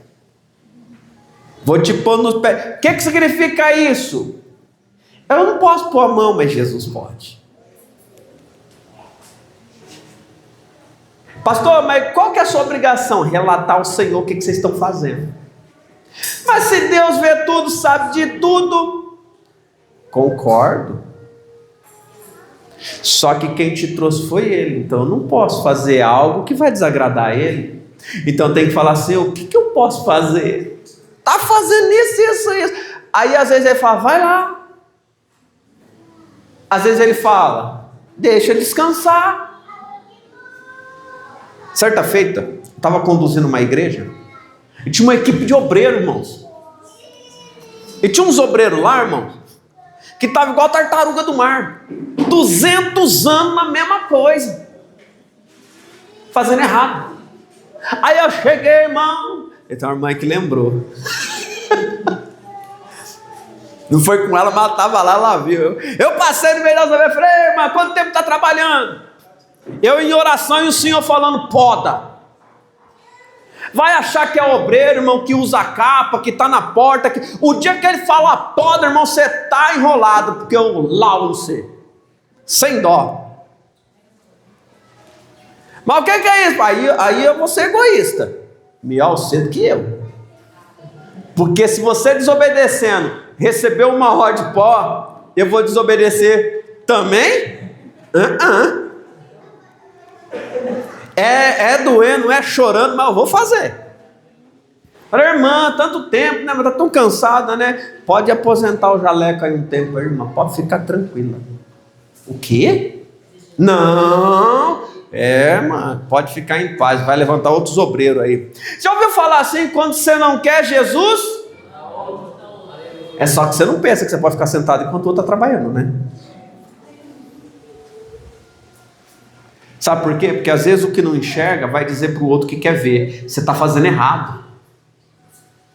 Vou te pôr nos pés. O que significa isso? Eu não posso pôr a mão, mas Jesus pode. Pastor, mas qual que é a sua obrigação? Relatar ao Senhor o que vocês estão fazendo. Mas se Deus vê tudo, sabe de tudo. Concordo. Só que quem te trouxe foi Ele. Então eu não posso fazer algo que vai desagradar Ele. Então tem que falar assim: o que eu posso fazer? Está fazendo isso. Aí às vezes ele fala, vai lá. Às vezes ele fala, deixa descansar. Certa feita, estava conduzindo uma igreja e tinha uma equipe de obreiros, irmãos. E tinha uns obreiros lá, irmãos, que estavam igual a tartaruga do mar. 200 anos na mesma coisa. Fazendo errado. Aí eu cheguei, irmão. Então a irmã que lembrou. Não foi com ela, mas ela estava lá, ela viu. Eu passei no meio das ovelhas e falei, irmã, quanto tempo está trabalhando? Eu em oração e o Senhor falando, poda. Vai achar que é obreiro, irmão, que usa capa, que está na porta. O dia que ele fala poda, irmão, você está enrolado, porque eu laudo você. Sem dó. Mas o que é isso? Aí eu vou ser egoísta. Melhor cedo que eu. Porque se você desobedecendo recebeu uma roda de pó, eu vou desobedecer também? É doendo, é chorando, mas eu vou fazer. Falei, irmã, tanto tempo, né? Mas tá tão cansada, né? Pode aposentar o jaleco aí um tempo, irmã. Pode ficar tranquila. O quê? Não. Mano, pode ficar em paz. Vai levantar outros obreiros aí. Já ouviu falar assim, quando você não quer Jesus? É só que você não pensa que você pode ficar sentado enquanto o outro está trabalhando, né? Sabe por quê? Porque às vezes o que não enxerga vai dizer para o outro que quer ver. Você está fazendo errado.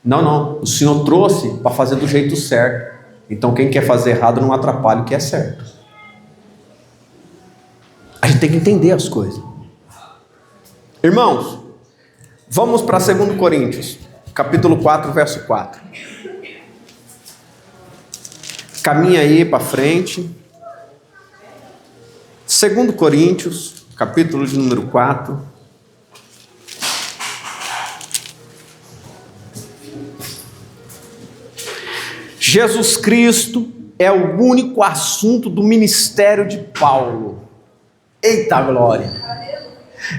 Não. O Senhor trouxe para fazer do jeito certo. Então quem quer fazer errado não atrapalha o que é certo. A gente tem que entender as coisas. Irmãos, vamos para 2 Coríntios, capítulo 4, verso 4. Caminha aí para frente. 2 Coríntios, capítulo de número 4. Jesus Cristo é o único assunto do ministério de Paulo. Eita glória!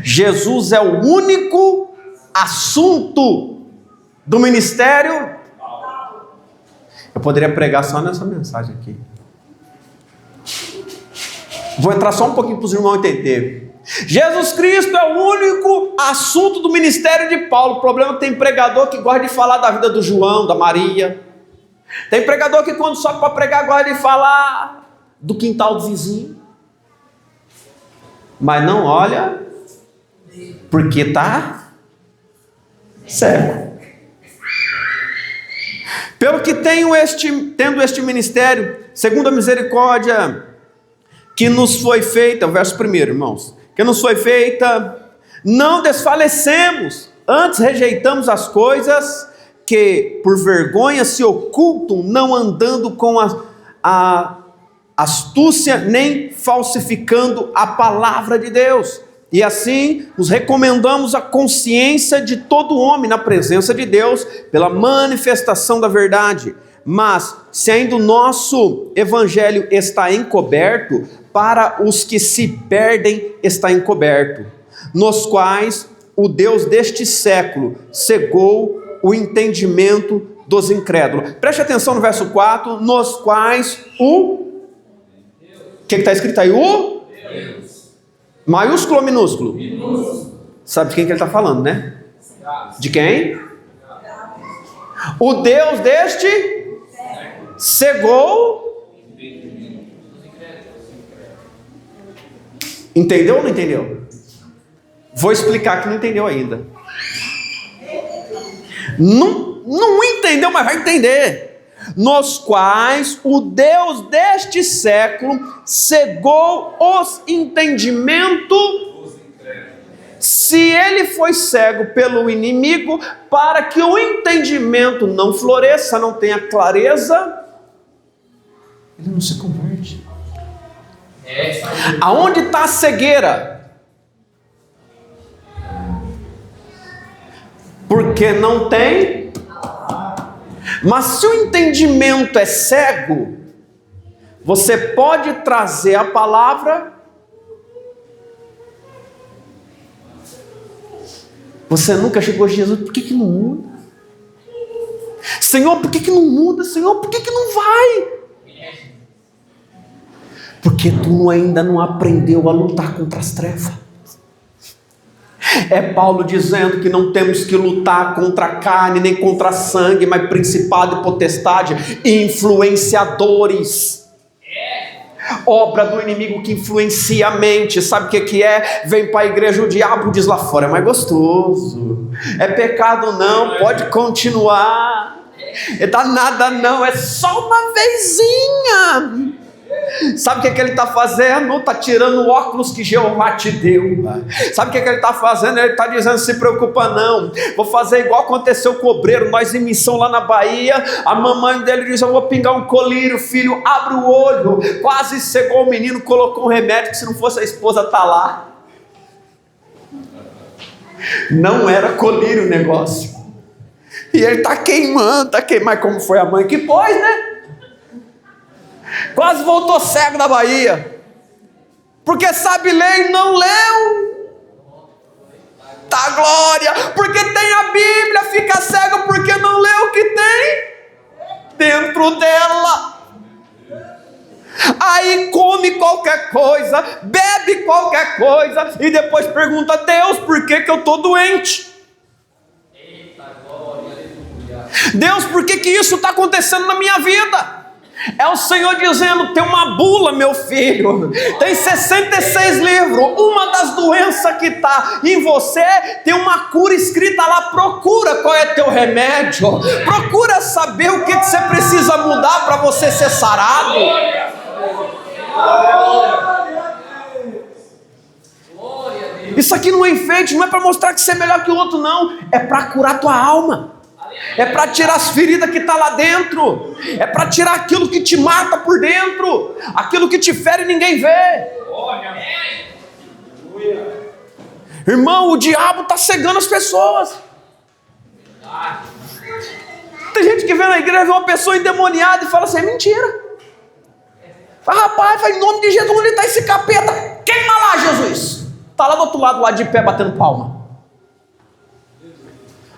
Jesus é o único assunto do ministério. Eu poderia pregar só nessa mensagem aqui. Vou entrar só um pouquinho para os irmãos entenderem. Jesus Cristo é o único assunto do ministério de Paulo. O problema é que tem pregador que gosta de falar da vida do João, da Maria. Tem pregador que quando sobe para pregar gosta de falar do quintal do vizinho. Mas não olha, porque está cego. Pelo que tendo este ministério, segundo a misericórdia que nos foi feita, o verso 1, irmãos, que nos foi feita, não desfalecemos, antes rejeitamos as coisas que por vergonha se ocultam, não andando com a astúcia, nem falsificando a palavra de Deus. E assim nos recomendamos a consciência de todo homem na presença de Deus, pela manifestação da verdade. Mas se ainda o nosso evangelho está encoberto, para os que se perdem está encoberto, nos quais o Deus deste século cegou o entendimento dos incrédulos. Preste atenção no verso 4, nos quais o que está escrito aí? O Deus. Maiúsculo ou minúsculo? Minúsculo. Sabe de quem que ele está falando, né? De quem? O Deus deste cegou. Entendeu ou não entendeu? Vou explicar que não entendeu ainda. Não entendeu, mas vai entender. Nos quais o Deus deste século cegou os entendimentos, se ele foi cego pelo inimigo, para que o entendimento não floresça, não tenha clareza, ele não se converte. Aonde está a cegueira? Porque não tem. Mas se o entendimento é cego, você pode trazer a palavra, você nunca chegou a Jesus, por que não muda? Senhor, por que não muda? Senhor, por que não vai? Porque tu ainda não aprendeu a lutar contra as trevas. É Paulo dizendo que não temos que lutar contra a carne, nem contra sangue, mas principado e potestade, influenciadores. Obra do inimigo que influencia a mente. Sabe o que é? Vem para a igreja, o diabo diz lá fora, é mais gostoso. É pecado não, pode continuar. É danada não, é só uma vezinha. Sabe o que ele está fazendo? Está tirando o óculos que Jeová te deu. Sabe o que ele está fazendo? Ele está dizendo, se preocupa não, vou fazer igual aconteceu com o obreiro, nós em missão lá na Bahia, a mamãe dele diz, eu vou pingar um colírio, filho, abre o olho, quase cegou o menino, colocou um remédio, que se não fosse a esposa tá lá. Não era colírio o negócio, e ele está queimando, mas como foi a mãe que pôs, né? Quase voltou cego na Bahia, porque sabe ler e não leu. Tá glória, porque tem a Bíblia, fica cego porque não leu o que tem dentro dela. Aí come qualquer coisa, bebe qualquer coisa e depois pergunta a Deus, por que eu estou doente? Deus, por que isso está acontecendo na minha vida? É o Senhor dizendo, tem uma bula, meu filho, tem 66 livros, uma das doenças que está em você, tem uma cura escrita lá, procura qual é teu remédio, procura saber o que você precisa mudar para você ser sarado. Isso aqui não é enfeite, não é para mostrar que você é melhor que o outro não, é para curar tua alma. É para tirar as feridas que está lá dentro. É para tirar aquilo que te mata por dentro. Aquilo que te fere e ninguém vê. Irmão, o diabo está cegando as pessoas. Tem gente que vem na igreja, vê uma pessoa endemoniada e fala assim, é mentira. Fala, rapaz, em nome de Jesus, onde está esse capeta? Queima lá, Jesus. Está lá do outro lado, lá de pé, batendo palma.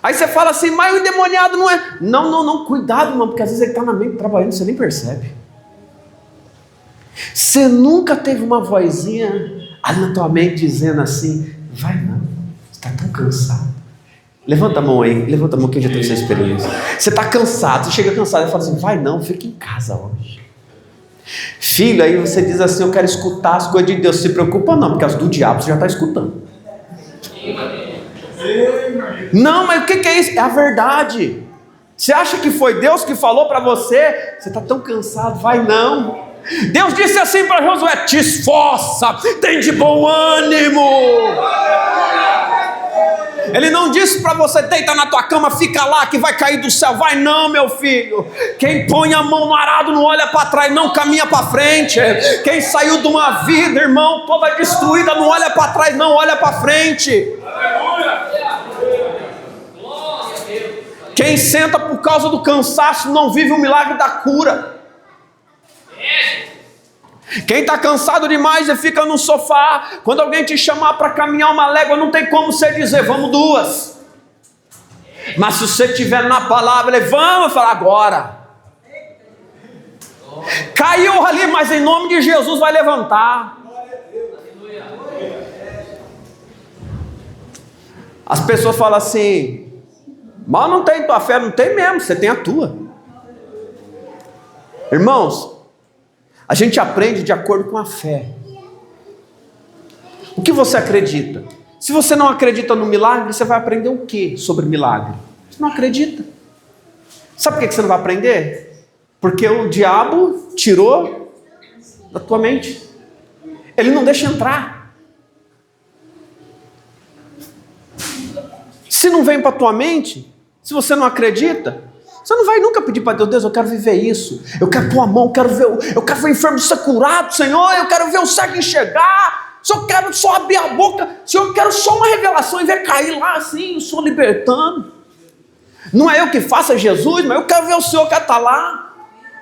Aí você fala assim, mas o endemoniado não é... Não, cuidado, irmão, porque às vezes ele está na mente trabalhando, você nem percebe. Você nunca teve uma vozinha ali na tua mente dizendo assim, vai não, você está tão cansado. Levanta a mão aí, levanta a mão, quem já teve essa experiência. Você está cansado, você chega cansado e fala assim, vai não, fica em casa hoje. Filho, aí você diz assim, eu quero escutar as coisas de Deus, se preocupa não, porque as do diabo você já está escutando. Não, mas o que é isso? É a verdade. Você acha que foi Deus que falou para você? Você está tão cansado, vai não. Deus disse assim para Josué, te esforça, tem de bom ânimo. Ele não disse para você, deita na tua cama, fica lá que vai cair do céu. Vai não, meu filho. Quem põe a mão no arado não olha para trás, não caminha para frente. Quem saiu de uma vida, irmão, toda destruída, não olha para trás, não olha para frente. Quem senta por causa do cansaço não vive o milagre da cura. Quem está cansado demais e fica no sofá, quando alguém te chamar para caminhar uma légua, não tem como você dizer, vamos duas. Mas se você estiver na palavra, ele, vamos falar agora. Caiu ali, mas em nome de Jesus vai levantar. As pessoas falam assim, mas não tem tua fé, não tem mesmo, você tem a tua. Irmãos, a gente aprende de acordo com a fé. O que você acredita? Se você não acredita no milagre, você vai aprender o que sobre milagre? Você não acredita. Sabe por que você não vai aprender? Porque o diabo tirou da tua mente. Ele não deixa entrar. Se não vem para a tua mente, se você não acredita, você não vai nunca pedir para Deus, Deus, eu quero viver isso, eu quero pôr a mão, eu quero ver o enfermo ser curado, Senhor, eu quero ver o cego enxergar, Senhor, eu quero só abrir a boca, Senhor, eu quero só uma revelação e ver cair lá assim, o Senhor libertando. Não é eu que faço, é Jesus, mas eu quero ver o Senhor, eu quero estar lá.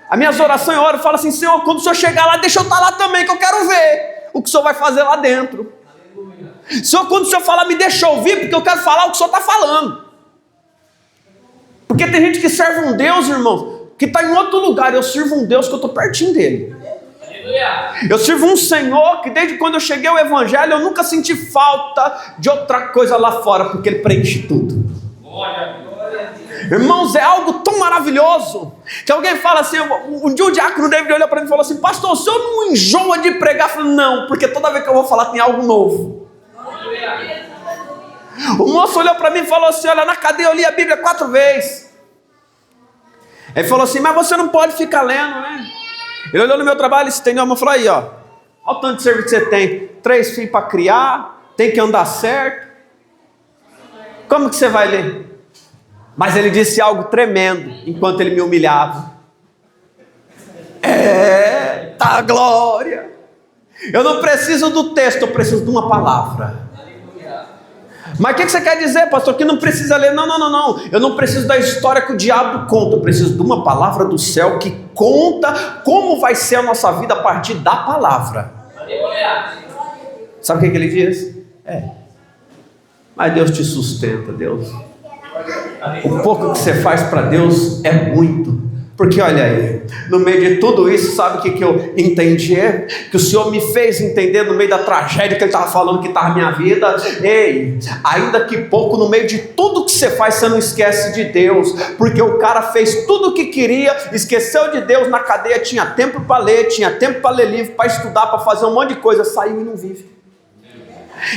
As minhas orações eu oro e falo assim, Senhor, quando o Senhor chegar lá, deixa eu estar lá também, que eu quero ver o que o Senhor vai fazer lá dentro. Senhor, quando o Senhor falar, me deixa ouvir, porque eu quero falar o que o Senhor está falando. Porque tem gente que serve um Deus, irmãos, que está em outro lugar. Eu sirvo um Deus que eu estou pertinho dele. Eu sirvo um Senhor que desde quando eu cheguei ao Evangelho eu nunca senti falta de outra coisa lá fora, porque Ele preenche tudo. Irmãos, é algo tão maravilhoso que alguém fala assim, um dia o diácono David olhou para mim e falou assim: pastor, o senhor não enjoa de pregar? Eu falei: não, porque toda vez que eu vou falar tem algo novo. O moço olhou para mim e falou assim: olha, na cadeia eu li a Bíblia 4 vezes. Ele falou assim: mas você não pode ficar lendo, né? Ele olhou no meu trabalho e estendeu a mão e falou: aí, ó, olha o tanto de serviço que você tem. 3 filhos para criar, tem que andar certo. Como que você vai ler? Mas ele disse algo tremendo enquanto ele me humilhava. Eita glória! Eu não preciso do texto, eu preciso de uma palavra. Mas o que você quer dizer, pastor? Que não precisa ler? Não. Eu não preciso da história que o diabo conta. Eu preciso de uma palavra do céu que conta como vai ser a nossa vida a partir da palavra. Sabe o que ele diz? Mas Deus te sustenta, Deus. O pouco que você faz para Deus é muito. Porque olha aí, no meio de tudo isso, sabe o que eu entendi? Que o Senhor me fez entender no meio da tragédia que Ele estava falando que estava na minha vida. Ei, ainda que pouco, no meio de tudo que você faz, você não esquece de Deus. Porque o cara fez tudo o que queria, esqueceu de Deus na cadeia, tinha tempo para ler, tinha tempo para ler livro, para estudar, para fazer um monte de coisa, saiu e não vive.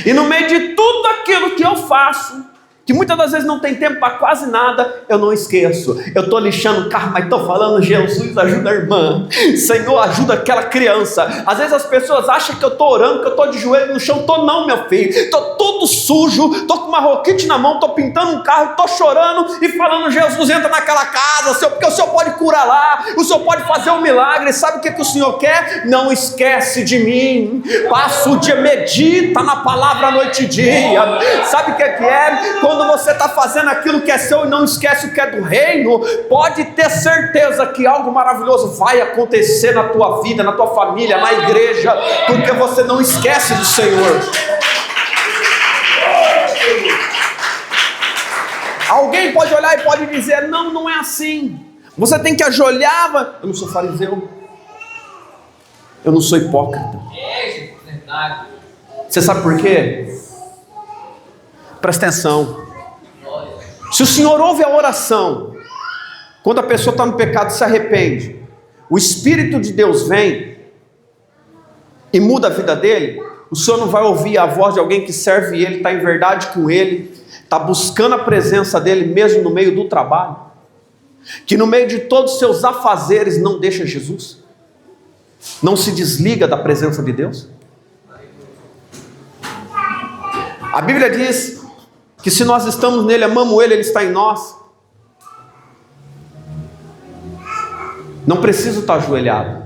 E no meio de tudo aquilo que eu faço, que muitas das vezes não tem tempo para quase nada, eu não esqueço. Eu estou lixando o carro, mas estou falando: Jesus, ajuda a irmã. Senhor, ajuda aquela criança. Às vezes as pessoas acham que eu estou orando, que eu estou de joelho no chão. Estou não, meu filho. Estou todo sujo, estou com uma roquite na mão, estou pintando um carro, estou chorando e falando: Jesus, entra naquela casa, Senhor, porque o Senhor pode curar lá, o Senhor pode fazer um milagre. Sabe o que o Senhor quer? Não esquece de mim. Passa o dia, medita na palavra noite e dia. Sabe o que é? Quando você está fazendo aquilo que é seu e não esquece o que é do reino, pode ter certeza que algo maravilhoso vai acontecer na tua vida, na tua família, na igreja, porque você não esquece do Senhor. Alguém pode olhar e pode dizer: não é assim. Você tem que ajoelhar. Eu não sou fariseu, eu não sou hipócrita. Você sabe por quê? Presta atenção. Se o Senhor ouve a oração, quando a pessoa está no pecado e se arrepende, o Espírito de Deus vem e muda a vida dele, o Senhor não vai ouvir a voz de alguém que serve Ele, está em verdade com Ele, está buscando a presença dEle mesmo no meio do trabalho, que no meio de todos os seus afazeres não deixa Jesus, não se desliga da presença de Deus? A Bíblia diz que se nós estamos nele, amamos ele, ele está em nós. Não preciso estar ajoelhado,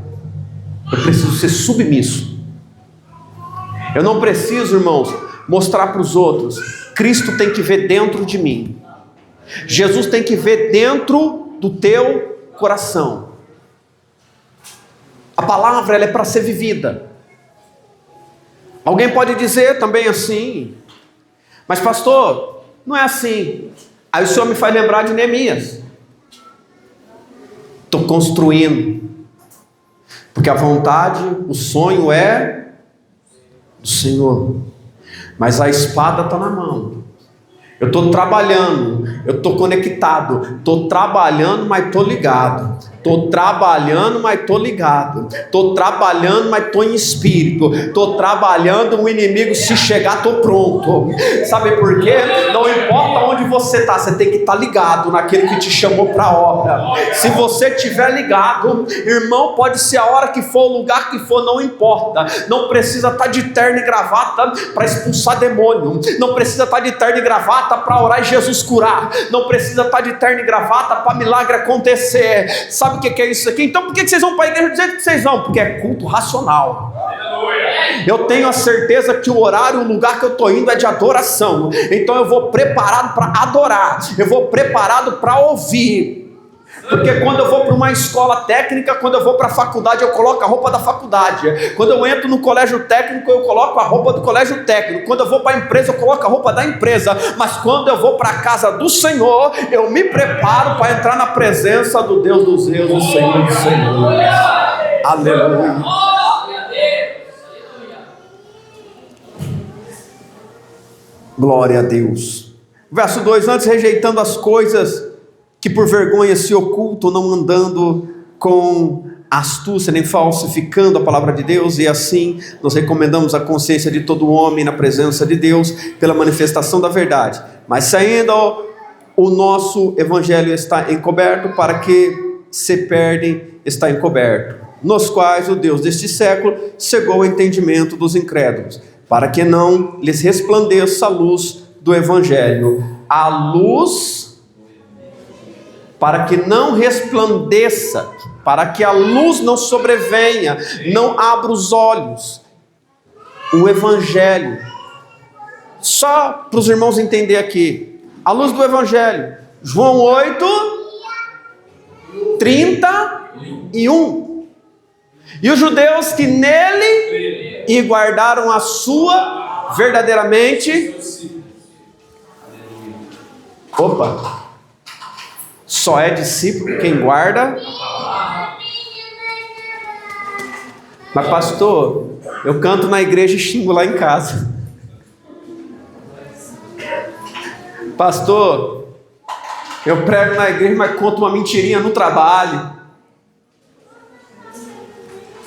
eu preciso ser submisso. Eu não preciso, irmãos, mostrar para os outros. Cristo tem que ver dentro de mim. Jesus tem que ver dentro do teu coração. A palavra, ela é para ser vivida. Alguém pode dizer também assim: mas pastor, não é assim. Aí o Senhor me faz lembrar de Neemias. Estou construindo, porque a vontade, o sonho é do Senhor, mas a espada está na mão. Eu estou trabalhando, eu estou conectado, estou trabalhando, mas estou ligado. Estou trabalhando, mas estou ligado. Estou trabalhando, mas estou em espírito. Estou trabalhando, o inimigo se chegar, estou pronto. Sabe por quê? Não importa onde você está, você tem que estar ligado naquele que te chamou para a obra. Se você estiver ligado, irmão, pode ser a hora que for, o lugar que for, não importa. Não precisa estar de terno e gravata para expulsar demônio. Não precisa estar de terno e gravata para orar e Jesus curar. Não precisa estar de terno e gravata para milagre acontecer. Sabe o que é isso aqui? Então por que vocês vão para a igreja dizer que vocês vão? Porque é culto racional. Eu tenho a certeza que o horário, o lugar que eu estou indo é de adoração. Então eu vou preparado para adorar. Eu vou preparado para ouvir. Porque quando eu vou para uma escola técnica, quando eu vou para a faculdade, eu coloco a roupa da faculdade. Quando eu entro no colégio técnico, eu coloco a roupa do colégio técnico. Quando eu vou para a empresa, eu coloco a roupa da empresa. Mas quando eu vou para a casa do Senhor, eu me preparo para entrar na presença do Deus dos Deus, do Senhor dos Senhores. Aleluia. Glória a Deus. Verso 2: antes rejeitando as coisas que por vergonha se ocultam, não andando com astúcia, nem falsificando a palavra de Deus, e assim nós recomendamos a consciência de todo homem na presença de Deus, pela manifestação da verdade. Mas saindo o nosso evangelho está encoberto, para que se perdem está encoberto, nos quais o Deus deste século cegou o entendimento dos incrédulos, para que não lhes resplandeça a luz do evangelho, a luz, para que não resplandeça, para que a luz não sobrevenha, não abra os olhos, o evangelho. Só para os irmãos entenderem aqui, a luz do evangelho, João 8:31. E os judeus que nele e guardaram a sua verdadeiramente. Opa! Só é discípulo quem guarda. Mas pastor, eu canto na igreja e xingo lá em casa. Pastor, eu prego na igreja, mas conto uma mentirinha no trabalho.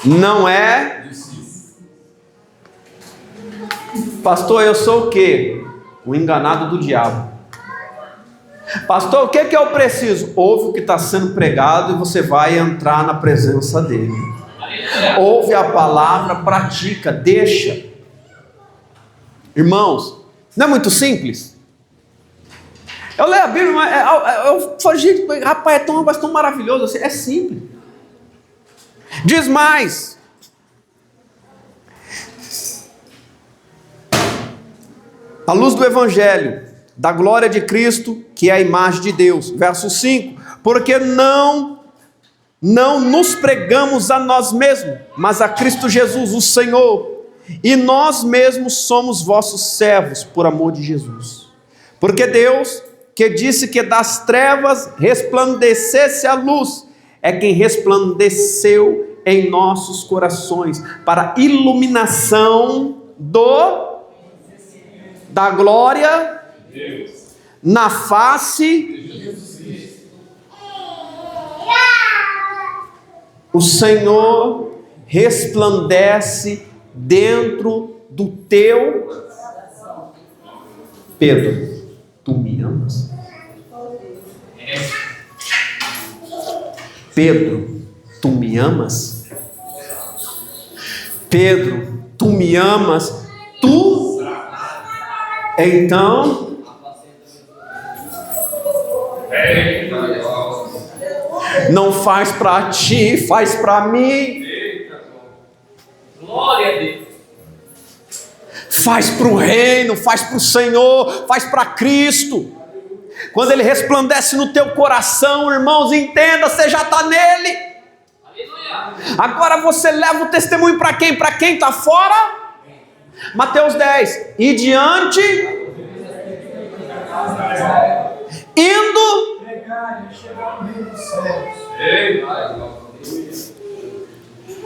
Não é? Pastor, eu sou o quê? O enganado do diabo. Pastor, o que eu preciso? Ouve o que está sendo pregado e você vai entrar na presença dele. Ouve a palavra, pratica, deixa. Irmãos, não é muito simples? Eu leio a Bíblia, mas eu falo, gente, rapaz, é tão maravilhoso assim. É simples. Diz mais: a luz do evangelho, da glória de Cristo, que é a imagem de Deus. Verso 5: porque não nos pregamos a nós mesmos, mas a Cristo Jesus, o Senhor, e nós mesmos somos vossos servos por amor de Jesus. Porque Deus, que disse que das trevas resplandecesse a luz, é quem resplandeceu em nossos corações para iluminação da glória na face. O Senhor resplandece dentro do teu. Pedro, tu me amas? Pedro, tu me amas? Pedro, tu me amas? Tu? Então, não faz para ti, faz para mim. Glória a Deus. Faz para o reino, faz para o Senhor, faz para Cristo. Quando Ele resplandece no teu coração, irmãos, entenda, você já está nele. Aleluia. Agora você leva o testemunho para quem? Para quem está fora? Mateus 10: e diante, indo,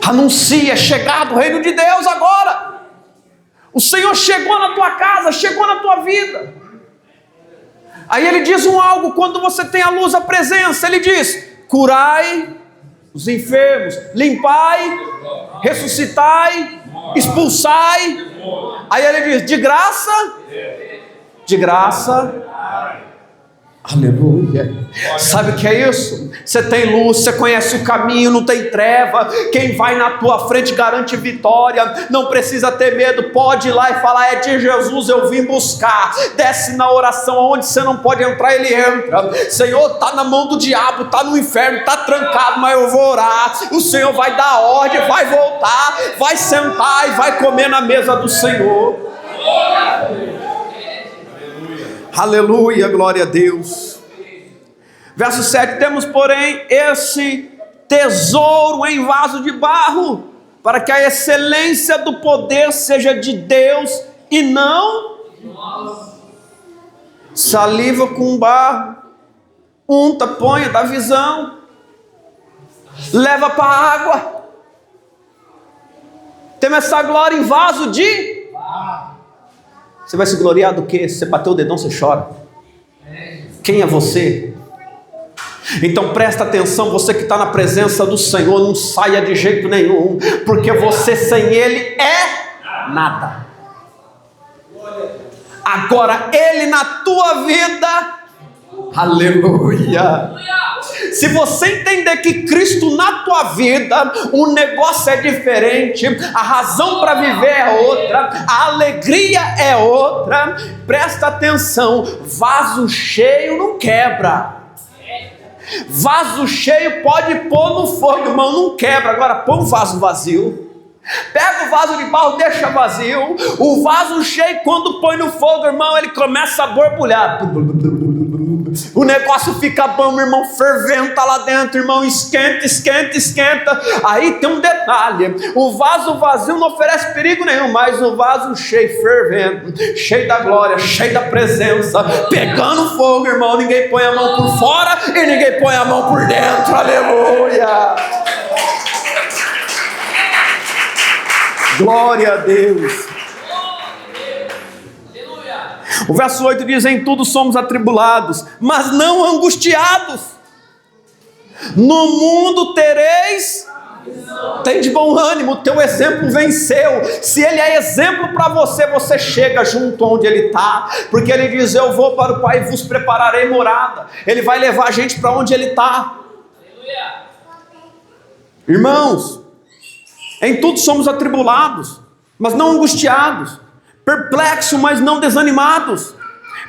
anuncia, é chegado o reino de Deus agora. O Senhor chegou na tua casa, chegou na tua vida. Aí Ele diz algo, quando você tem a luz, a presença, Ele diz: curai os enfermos, limpai, ressuscitai, expulsai. Aí Ele diz: de graça, aleluia. Sabe o que é isso? Você tem luz, você conhece o caminho, não tem treva. Quem vai na tua frente garante vitória. Não precisa ter medo, pode ir lá e falar: é de Jesus eu vim buscar. Desce na oração, onde você não pode entrar, ele entra. Senhor, está na mão do diabo, está no inferno, está trancado, mas eu vou orar. O Senhor vai dar ordem, vai voltar, vai sentar e vai comer na mesa do Senhor. Aleluia, glória a Deus. Verso 7, temos porém esse tesouro em vaso de barro, para que a excelência do poder seja de Deus e não saliva com barro, unta, põe, dá visão, leva para a água. Temos essa glória em vaso de... Você vai se gloriar do quê? Se você bater o dedão, você chora. Quem é você? Então presta atenção, você que está na presença do Senhor, não saia de jeito nenhum, porque você sem Ele é nada. Agora Ele na tua vida, aleluia. Se você entender que Cristo na tua vida, o negócio é diferente, a razão para viver é outra, a alegria é outra, presta atenção, vaso cheio não quebra. Vaso cheio pode pôr no fogo, irmão, não quebra. Agora põe um vaso vazio, pega o vaso de barro, deixa vazio. O vaso cheio, quando põe no fogo, irmão, ele começa a borbulhar. O negócio fica bom, irmão, ferventa lá dentro, irmão, esquenta, esquenta, esquenta. Aí tem um detalhe: o vaso vazio não oferece perigo nenhum, mas o vaso cheio, fervendo, cheio da glória, cheio da presença, pegando fogo, irmão, ninguém põe a mão por fora e ninguém põe a mão por dentro. Aleluia! Glória a Deus. O verso 8 diz: em tudo somos atribulados, mas não angustiados. No mundo tereis, tem de bom ânimo, o teu exemplo venceu. Se ele é exemplo para você, você chega junto onde ele está, porque ele diz: eu vou para o Pai e vos prepararei morada. Ele vai levar a gente para onde ele está. Irmãos, em tudo somos atribulados, mas não angustiados, perplexos, mas não desanimados,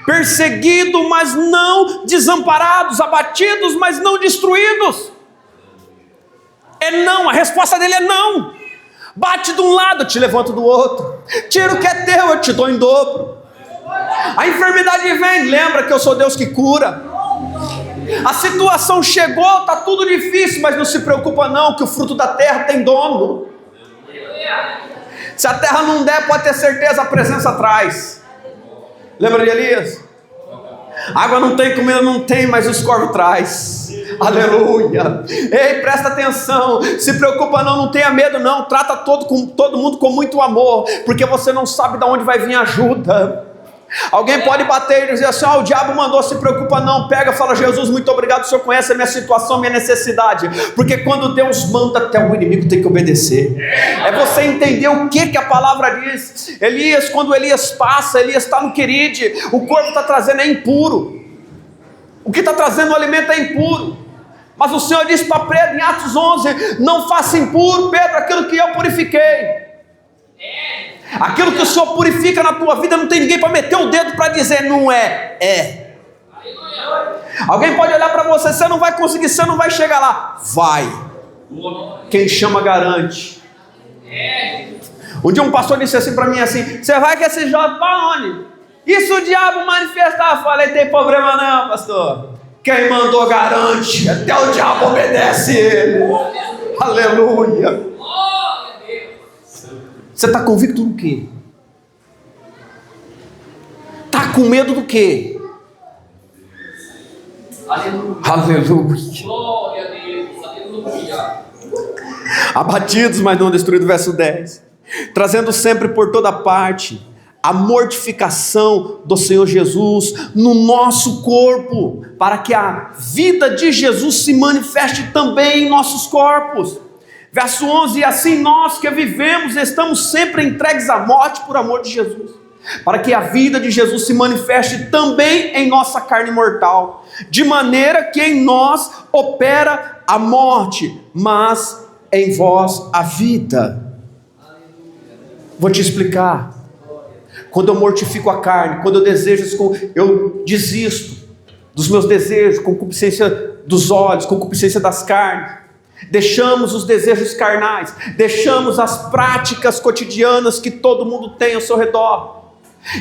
perseguidos, mas não desamparados, abatidos, mas não destruídos. É não, a resposta dele é não. Bate de um lado, eu te levanto do outro. Tira o que é teu, eu te dou em dobro. A enfermidade vem, lembra que eu sou Deus que cura. A situação chegou, está tudo difícil, mas não se preocupa não, que o fruto da terra tem dono. Se a terra não der, pode ter certeza, a presença traz. Lembra de Elias? Água não tem, comida não tem, mas os corvos traz. Aleluia. Ei, presta atenção, se preocupa não tenha medo não, trata todo mundo com muito amor, porque você não sabe de onde vai vir ajuda. Alguém pode bater e dizer assim: o diabo mandou, se preocupa não, pega, fala: Jesus, muito obrigado, o Senhor conhece a minha situação, minha necessidade. Porque quando Deus manda, até o inimigo tem que obedecer. É você entender o que a palavra diz. Elias, quando Elias passa, Elias está no queride, o corpo está trazendo é impuro, o que está trazendo o alimento é impuro, mas o Senhor disse para Pedro em Atos 11: não faça impuro, Pedro, aquilo que eu purifiquei. Aquilo que o Senhor purifica na tua vida, não tem ninguém para meter o dedo para dizer não é, é. Alguém pode olhar para você: você não vai conseguir, você não vai chegar lá. Vai. Quem chama garante. Um dia um pastor disse assim para mim assim: você vai que esse jovem para onde? E se o diabo manifestar? Eu falei: tem problema não, pastor. Quem mandou garante, até o diabo obedece ele. Aleluia. Você está convicto do quê? Está com medo do quê? Aleluia. Aleluia. Glória a Deus. Aleluia. Abatidos, mas não destruídos, verso 10. Trazendo sempre por toda parte a mortificação do Senhor Jesus no nosso corpo, para que a vida de Jesus se manifeste também em nossos corpos. Verso 11: e assim nós que vivemos estamos sempre entregues à morte por amor de Jesus, para que a vida de Jesus se manifeste também em nossa carne mortal, de maneira que em nós opera a morte, mas em vós a vida. Vou te explicar. Quando eu mortifico a carne, quando eu desejo, eu desisto dos meus desejos, concupiscência dos olhos, concupiscência das carnes, deixamos os desejos carnais, deixamos as práticas cotidianas que todo mundo tem ao seu redor.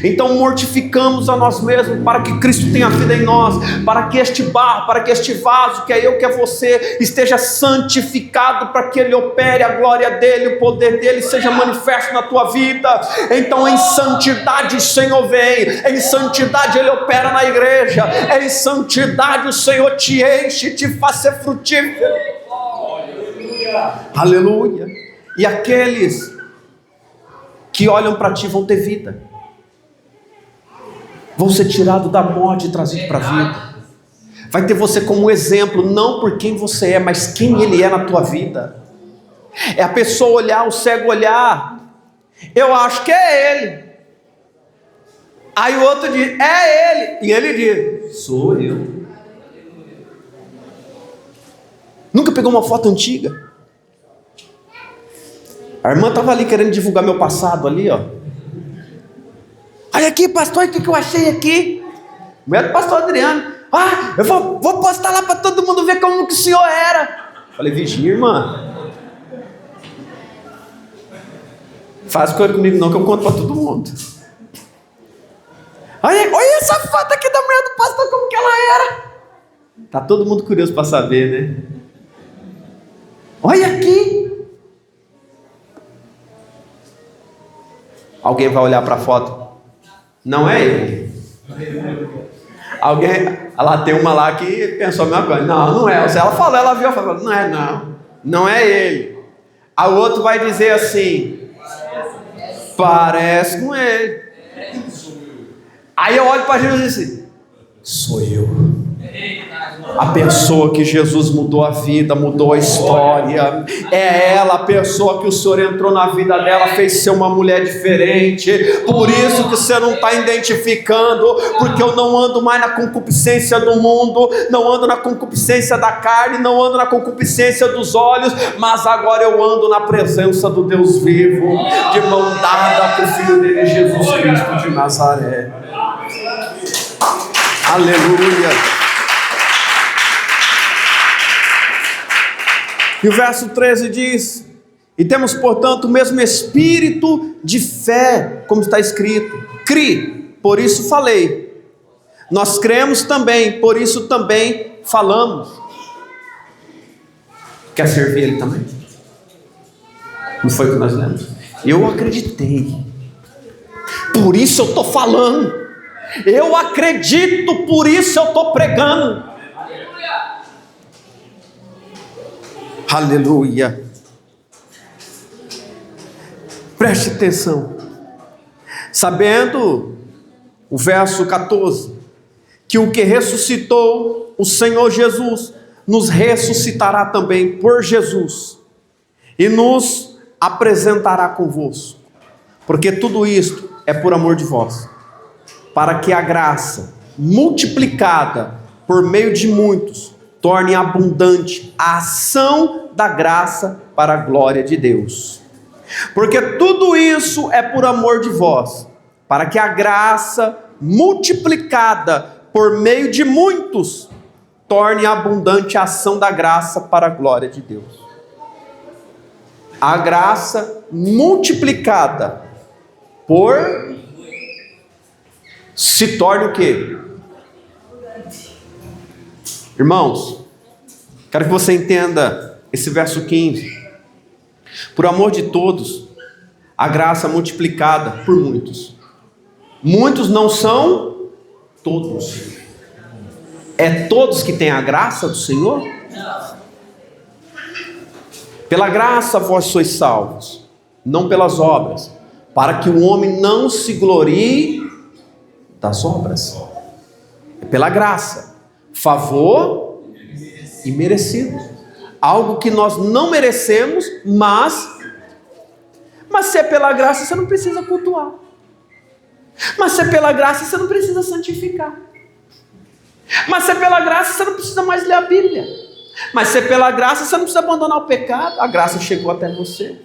Então mortificamos a nós mesmos para que Cristo tenha vida em nós, para que este barro, para que este vaso, que é eu, que é você, esteja santificado, para que Ele opere a glória dEle, o poder dEle seja manifesto na tua vida. Então em santidade o Senhor vem, em santidade Ele opera na igreja, em santidade o Senhor te enche, te faz ser frutífero. Aleluia. E aqueles que olham para ti vão ter vida, vão ser tirados da morte e trazidos para a vida. Vai ter você como exemplo, não por quem você é, mas quem Ele é na tua vida. É a pessoa olhar, o cego olhar, eu acho que é ele. Aí o outro diz, é ele. E ele diz, sou eu. Nunca pegou uma foto antiga? A irmã estava ali querendo divulgar meu passado ali, ó. Olha aqui, pastor, o que eu achei aqui? Mulher do pastor Adriano. Ah, eu vou postar lá para todo mundo ver como que o senhor era. Falei, vigia, irmã. Faz coisa comigo não, que eu conto para todo mundo. Olha essa foto aqui da mulher do pastor, como que ela era. Tá todo mundo curioso para saber, né? Olha aqui. Alguém vai olhar para a foto? Não é ele. Alguém, lá tem uma lá que pensou a mesma coisa. Não é. Ela falou, ela viu, ela falou, não é ele. A outro vai dizer assim, parece com ele. Aí eu olho para Jesus e disse, sou eu. A pessoa que Jesus mudou a vida, mudou a história. É ela a pessoa que o Senhor entrou na vida dela, fez ser uma mulher diferente. Por isso que você não está identificando, porque eu não ando mais na concupiscência do mundo, não ando na concupiscência da carne, não ando na concupiscência dos olhos, mas agora eu ando na presença do Deus vivo, de mão dada com o Filho dele, Jesus Cristo de Nazaré. Aleluia. E o verso 13 diz, e temos portanto o mesmo espírito de fé, como está escrito, cri, por isso falei, nós cremos também, por isso também falamos. Quer servir Ele também? Não foi o que nós lemos? Eu acreditei, por isso eu estou falando, eu acredito, por isso eu estou pregando. Aleluia. Preste atenção. Sabendo, o verso 14, que o que ressuscitou o Senhor Jesus, nos ressuscitará também por Jesus, e nos apresentará convosco, porque tudo isto é por amor de vós, para que a graça, multiplicada por meio de muitos, torne abundante a ação da graça para a glória de Deus. Porque tudo isso é por amor de vós, para que a graça multiplicada por meio de muitos torne abundante a ação da graça para a glória de Deus. A graça multiplicada por se torne o quê? Irmãos, quero que você entenda esse verso 15. Por amor de todos, a graça multiplicada por muitos. Muitos não são todos. É todos que têm a graça do Senhor? Pela graça vós sois salvos, não pelas obras, para que o homem não se glorie das obras. É pela graça. Favor imerecido, algo que nós não merecemos, mas se é pela graça, você não precisa cultuar, mas se é pela graça, você não precisa santificar, mas se é pela graça, você não precisa mais ler a Bíblia, mas se é pela graça, você não precisa abandonar o pecado, a graça chegou até você.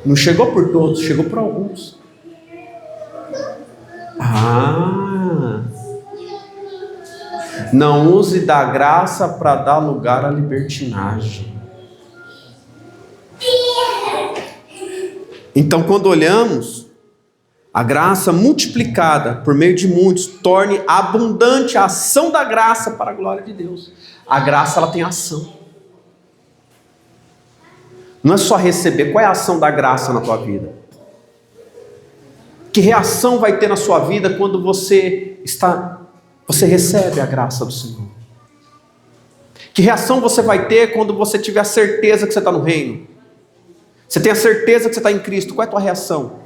Não chegou por todos, chegou por alguns. Não use da graça para dar lugar à libertinagem. Então, quando olhamos, a graça multiplicada por meio de muitos torne abundante a ação da graça para a glória de Deus. A graça, ela tem ação. Não é só receber. Qual é a ação da graça na tua vida? Que reação vai ter na sua vida quando você recebe a graça do Senhor? Que reação você vai ter quando você tiver a certeza que você está no reino? Você tem a certeza que você está em Cristo. Qual é a tua reação?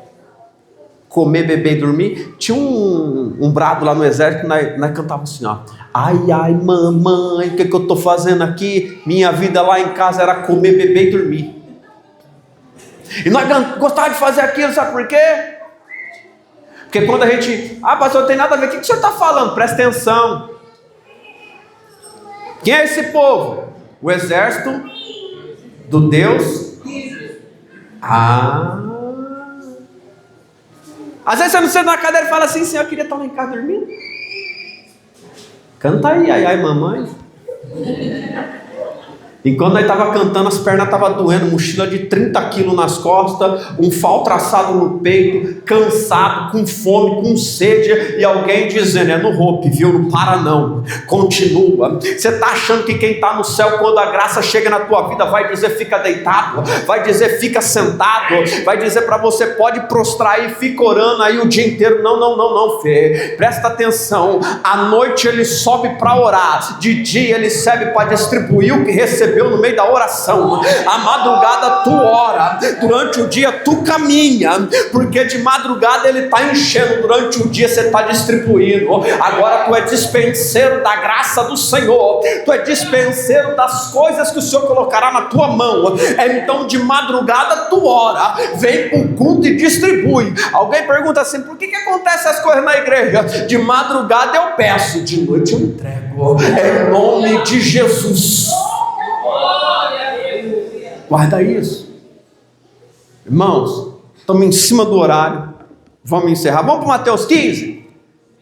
Comer, beber e dormir? Tinha um brado lá no exército, nós cantávamos assim, ó. Ai, ai, mamãe, o que eu estou fazendo aqui? Minha vida lá em casa era comer, beber e dormir. E nós gostávamos de fazer aquilo, sabe por quê? Porque quando a gente... pastor, não tem nada a ver. O que o senhor está falando? Presta atenção. Quem é esse povo? O exército do Deus. Às vezes você não senta na cadeira e fala assim: Senhor, eu queria estar lá em casa dormindo. Canta aí, ai, ai, mamãe. Enquanto nós estava cantando, as pernas estavam doendo, mochila de 30 quilos nas costas, um fal traçado no peito, cansado, com fome, com sede, e alguém dizendo: é no rope, viu? Não para não, continua. Você está achando que quem está no céu, quando a graça chega na tua vida, vai dizer fica deitado, vai dizer fica sentado, vai dizer para você pode prostrar aí, fica orando aí o dia inteiro? Não, Fê, presta atenção. À noite ele sobe para orar, de dia ele serve para distribuir o que recebeu no meio da oração. À madrugada tu ora, durante o dia tu caminha, porque de madrugada ele está enchendo, durante o dia você está distribuindo. Agora tu é dispenseiro da graça do Senhor, tu é dispenseiro das coisas que o Senhor colocará na tua mão. Então de madrugada tu ora, vem para o culto e distribui. Alguém pergunta assim: por que acontecem as coisas na igreja? De madrugada eu peço, de noite eu entrego, em nome de Jesus. Guarda isso. Irmãos, estamos em cima do horário. Vamos encerrar. Vamos para Mateus 15,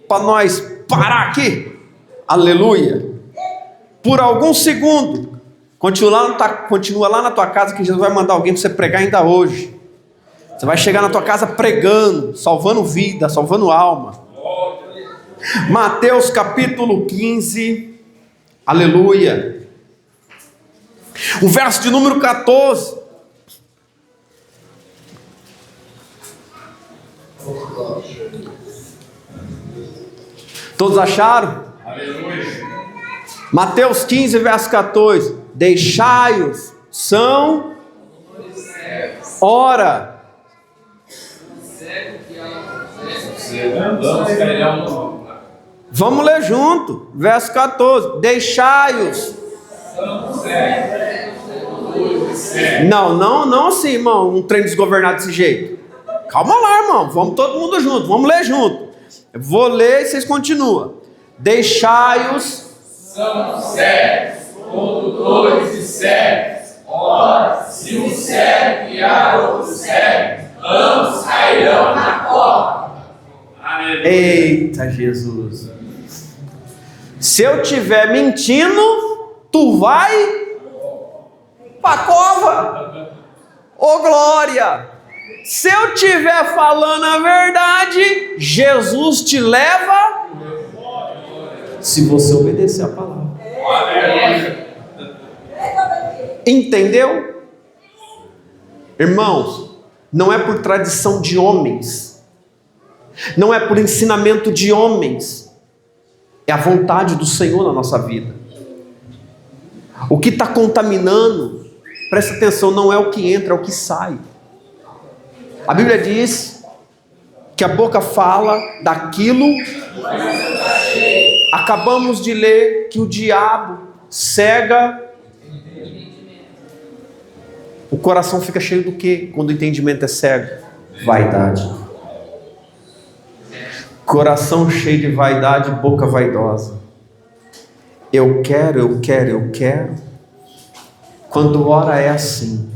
para nós parar aqui. Aleluia. Por alguns segundos, continua lá na tua casa, que Jesus vai mandar alguém para você pregar ainda hoje. Você vai chegar na tua casa pregando, salvando vida, salvando alma. Mateus capítulo 15. Aleluia. O verso de número 14. Todos acharam? Aleluia. Mateus 15, verso 14. Deixai-os, são ora. Vamos ler junto. Verso 14. Deixai-os. Não assim, irmão, um trem desgovernado desse jeito. Calma lá, irmão, vamos todo mundo junto, vamos ler junto. Eu vou ler e vocês continuam. Deixai-os são cegos, condutores de cegos. Ora, se um cego guiar outro cego, ambos cairão na cova. Eita Jesus. Se eu estiver mentindo, tu vai para cova. Ô glória! Se eu estiver falando a verdade, Jesus te leva, se você obedecer a palavra. Entendeu? Irmãos, não é por tradição de homens, não é por ensinamento de homens, é a vontade do Senhor na nossa vida. O que está contaminando, presta atenção, não é o que entra, é o que sai. A Bíblia diz que a boca fala daquilo. Acabamos de ler que o diabo cega. O coração fica cheio do quê? Quando o entendimento é cego? Vaidade. Coração cheio de vaidade, boca vaidosa. Eu quero. Quando ora é assim.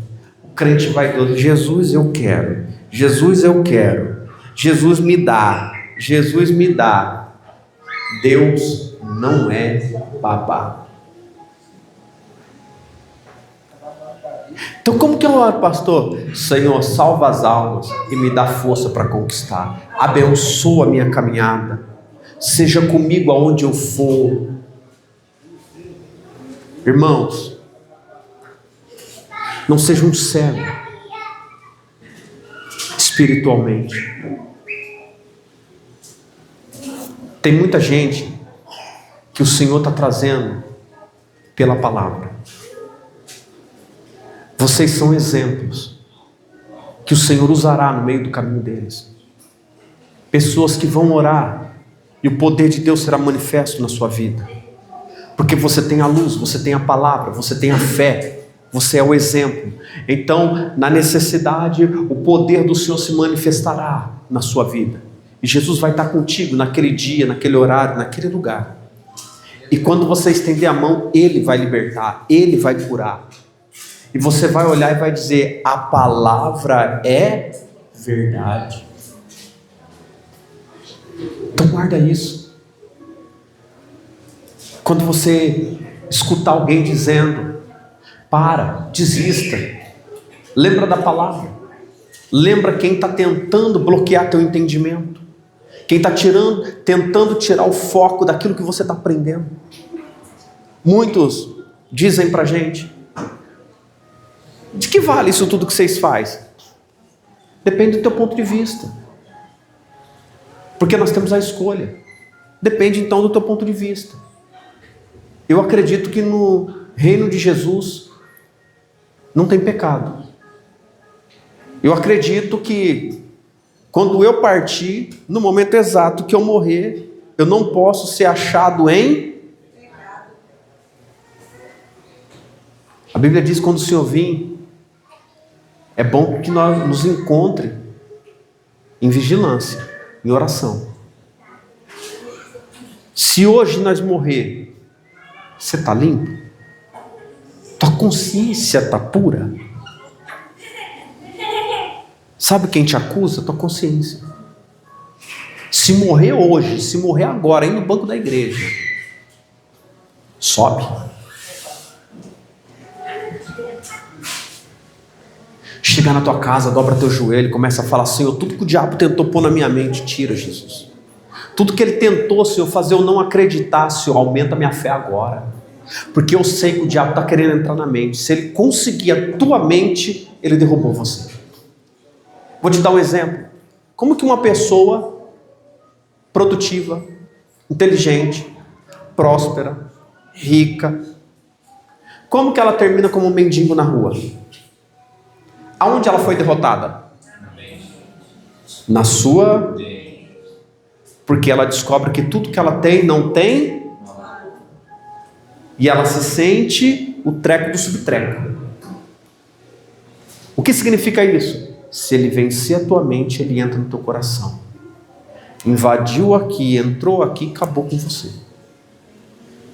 O crente vaidoso. Jesus, eu quero. Jesus, eu quero. Jesus me dá. Jesus me dá. Deus não é babá. Então como que eu oro, pastor? Senhor, salva as almas e me dá força para conquistar. Abençoa a minha caminhada. Seja comigo aonde eu for. Irmãos, não seja um cego espiritualmente. Tem muita gente que o Senhor está trazendo pela palavra. Vocês são exemplos que o Senhor usará no meio do caminho deles. Pessoas que vão orar e o poder de Deus será manifesto na sua vida. Porque você tem a luz, você tem a palavra, você tem a fé, você é o exemplo. Então, na necessidade, o poder do Senhor se manifestará na sua vida. E Jesus vai estar contigo naquele dia, naquele horário, naquele lugar. E quando você estender a mão, Ele vai libertar, Ele vai curar. E você vai olhar e vai dizer: a palavra é verdade. Então guarda isso. Quando você escutar alguém dizendo: para, desista, lembra da palavra. Lembra quem está tentando bloquear teu entendimento. Quem está tentando tirar o foco daquilo que você está aprendendo. Muitos dizem para a gente: de que vale isso tudo que vocês fazem? Depende do teu ponto de vista. Porque nós temos a escolha. Depende então do teu ponto de vista. Eu acredito que no reino de Jesus não tem pecado. Eu acredito que quando eu partir, no momento exato que eu morrer, eu não posso ser achado em pecado. A Bíblia diz: quando o Senhor vir, é bom que nós nos encontre em vigilância, em oração. Se hoje nós morrer, você está limpo? Tua consciência está pura? Sabe quem te acusa? Tua consciência. Se morrer hoje, se morrer agora, aí no banco da igreja, sobe. Chegar na tua casa, dobra teu joelho, começa a falar: Senhor, tudo que o diabo tentou pôr na minha mente, tira, Jesus. Tudo que ele tentou, Senhor, fazer eu não acreditar, Senhor, aumenta a minha fé agora. Porque eu sei que o diabo está querendo entrar na mente. Se ele conseguir a tua mente, ele derrubou você. Vou te dar um exemplo. Como que uma pessoa produtiva, inteligente, próspera, rica, como que ela termina como um mendigo na rua? Aonde ela foi derrotada? Na sua... Porque ela descobre que tudo que ela tem, não tem. E ela se sente o treco do subtreco. O que significa isso? Se ele vencer a tua mente, ele entra no teu coração. Invadiu aqui, entrou aqui, acabou com você.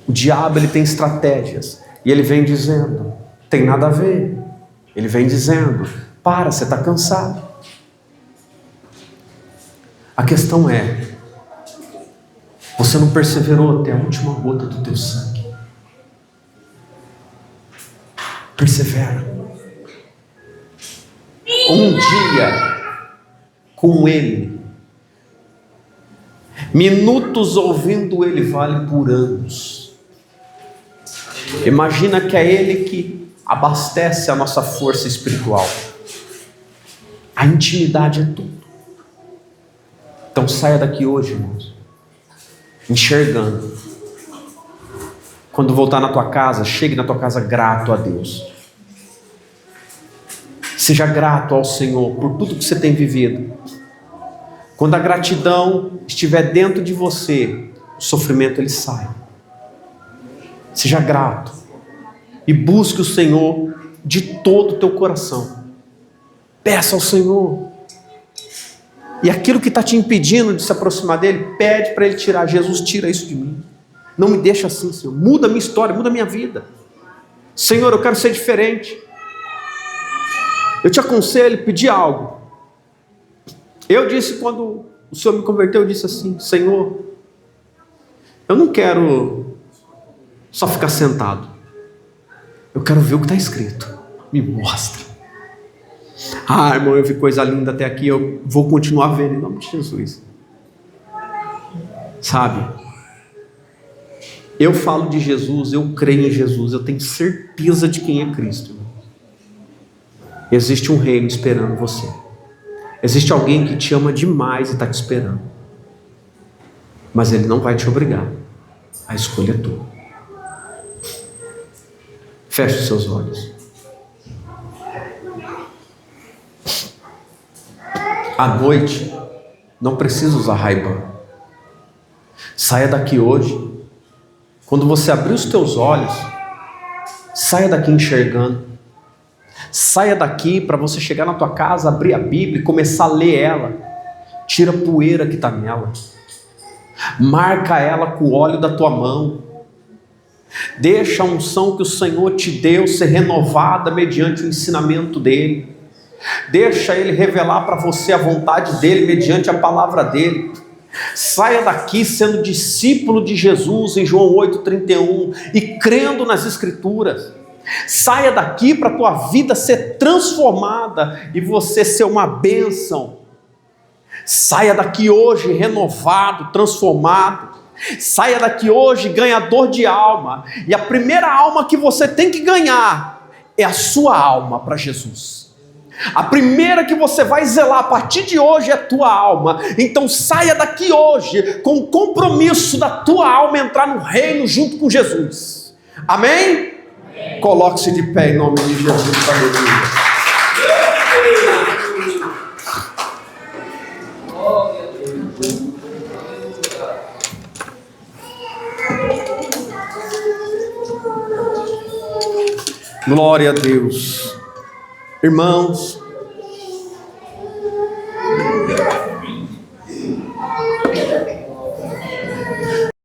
O diabo, ele tem estratégias. E ele vem dizendo: tem nada a ver. Ele vem dizendo: para, você está cansado. A questão é: você não perseverou até a última gota do teu sangue. Persevera. Um dia com Ele, minutos ouvindo Ele vale por anos. Imagina que é Ele que abastece a nossa força espiritual. A intimidade é tudo. Então saia daqui hoje, irmãos, enxergando. Quando voltar na tua casa, chegue na tua casa grato a Deus. Seja grato ao Senhor por tudo que você tem vivido. Quando a gratidão estiver dentro de você, o sofrimento ele sai. Seja grato e busque o Senhor de todo o teu coração. Peça ao Senhor. E aquilo que está te impedindo de se aproximar dele, pede para ele tirar. Jesus, tira isso de mim. Não me deixa assim, Senhor. Muda a minha história, muda a minha vida. Senhor, eu quero ser diferente. Eu te aconselho a pedir algo. Eu disse, quando o Senhor me converteu, eu disse assim: Senhor, eu não quero só ficar sentado. Eu quero ver o que está escrito. Me mostra. Ah, irmão, eu vi coisa linda até aqui, eu vou continuar vendo em nome de Jesus. Sabe? Eu falo de Jesus, eu creio em Jesus, eu tenho certeza de quem é Cristo. Existe um reino esperando você. Existe alguém que te ama demais e está te esperando. Mas ele não vai te obrigar. A escolha é tua. Feche os seus olhos. À noite, não precisa usar Ray-Ban. Saia daqui hoje. Quando você abrir os teus olhos, saia daqui enxergando. Saia daqui para você chegar na tua casa, abrir a Bíblia e começar a ler ela. Tira a poeira que está nela. Marca ela com o óleo da tua mão. Deixa a unção que o Senhor te deu ser renovada mediante o ensinamento dEle. Deixa Ele revelar para você a vontade dEle mediante a palavra dEle. Saia daqui sendo discípulo de Jesus em João 8,31 e crendo nas Escrituras. Saia daqui para a tua vida ser transformada e você ser uma bênção. Saia daqui hoje renovado, transformado. Saia daqui hoje ganhador de alma. E a primeira alma que você tem que ganhar é a sua alma para Jesus. A primeira que você vai zelar a partir de hoje é a tua alma. Então saia daqui hoje com o compromisso da tua alma entrar no reino junto com Jesus. Amém? Amém. Coloque-se de pé em nome de Jesus. Aleluia. Glória a Deus. Irmãos,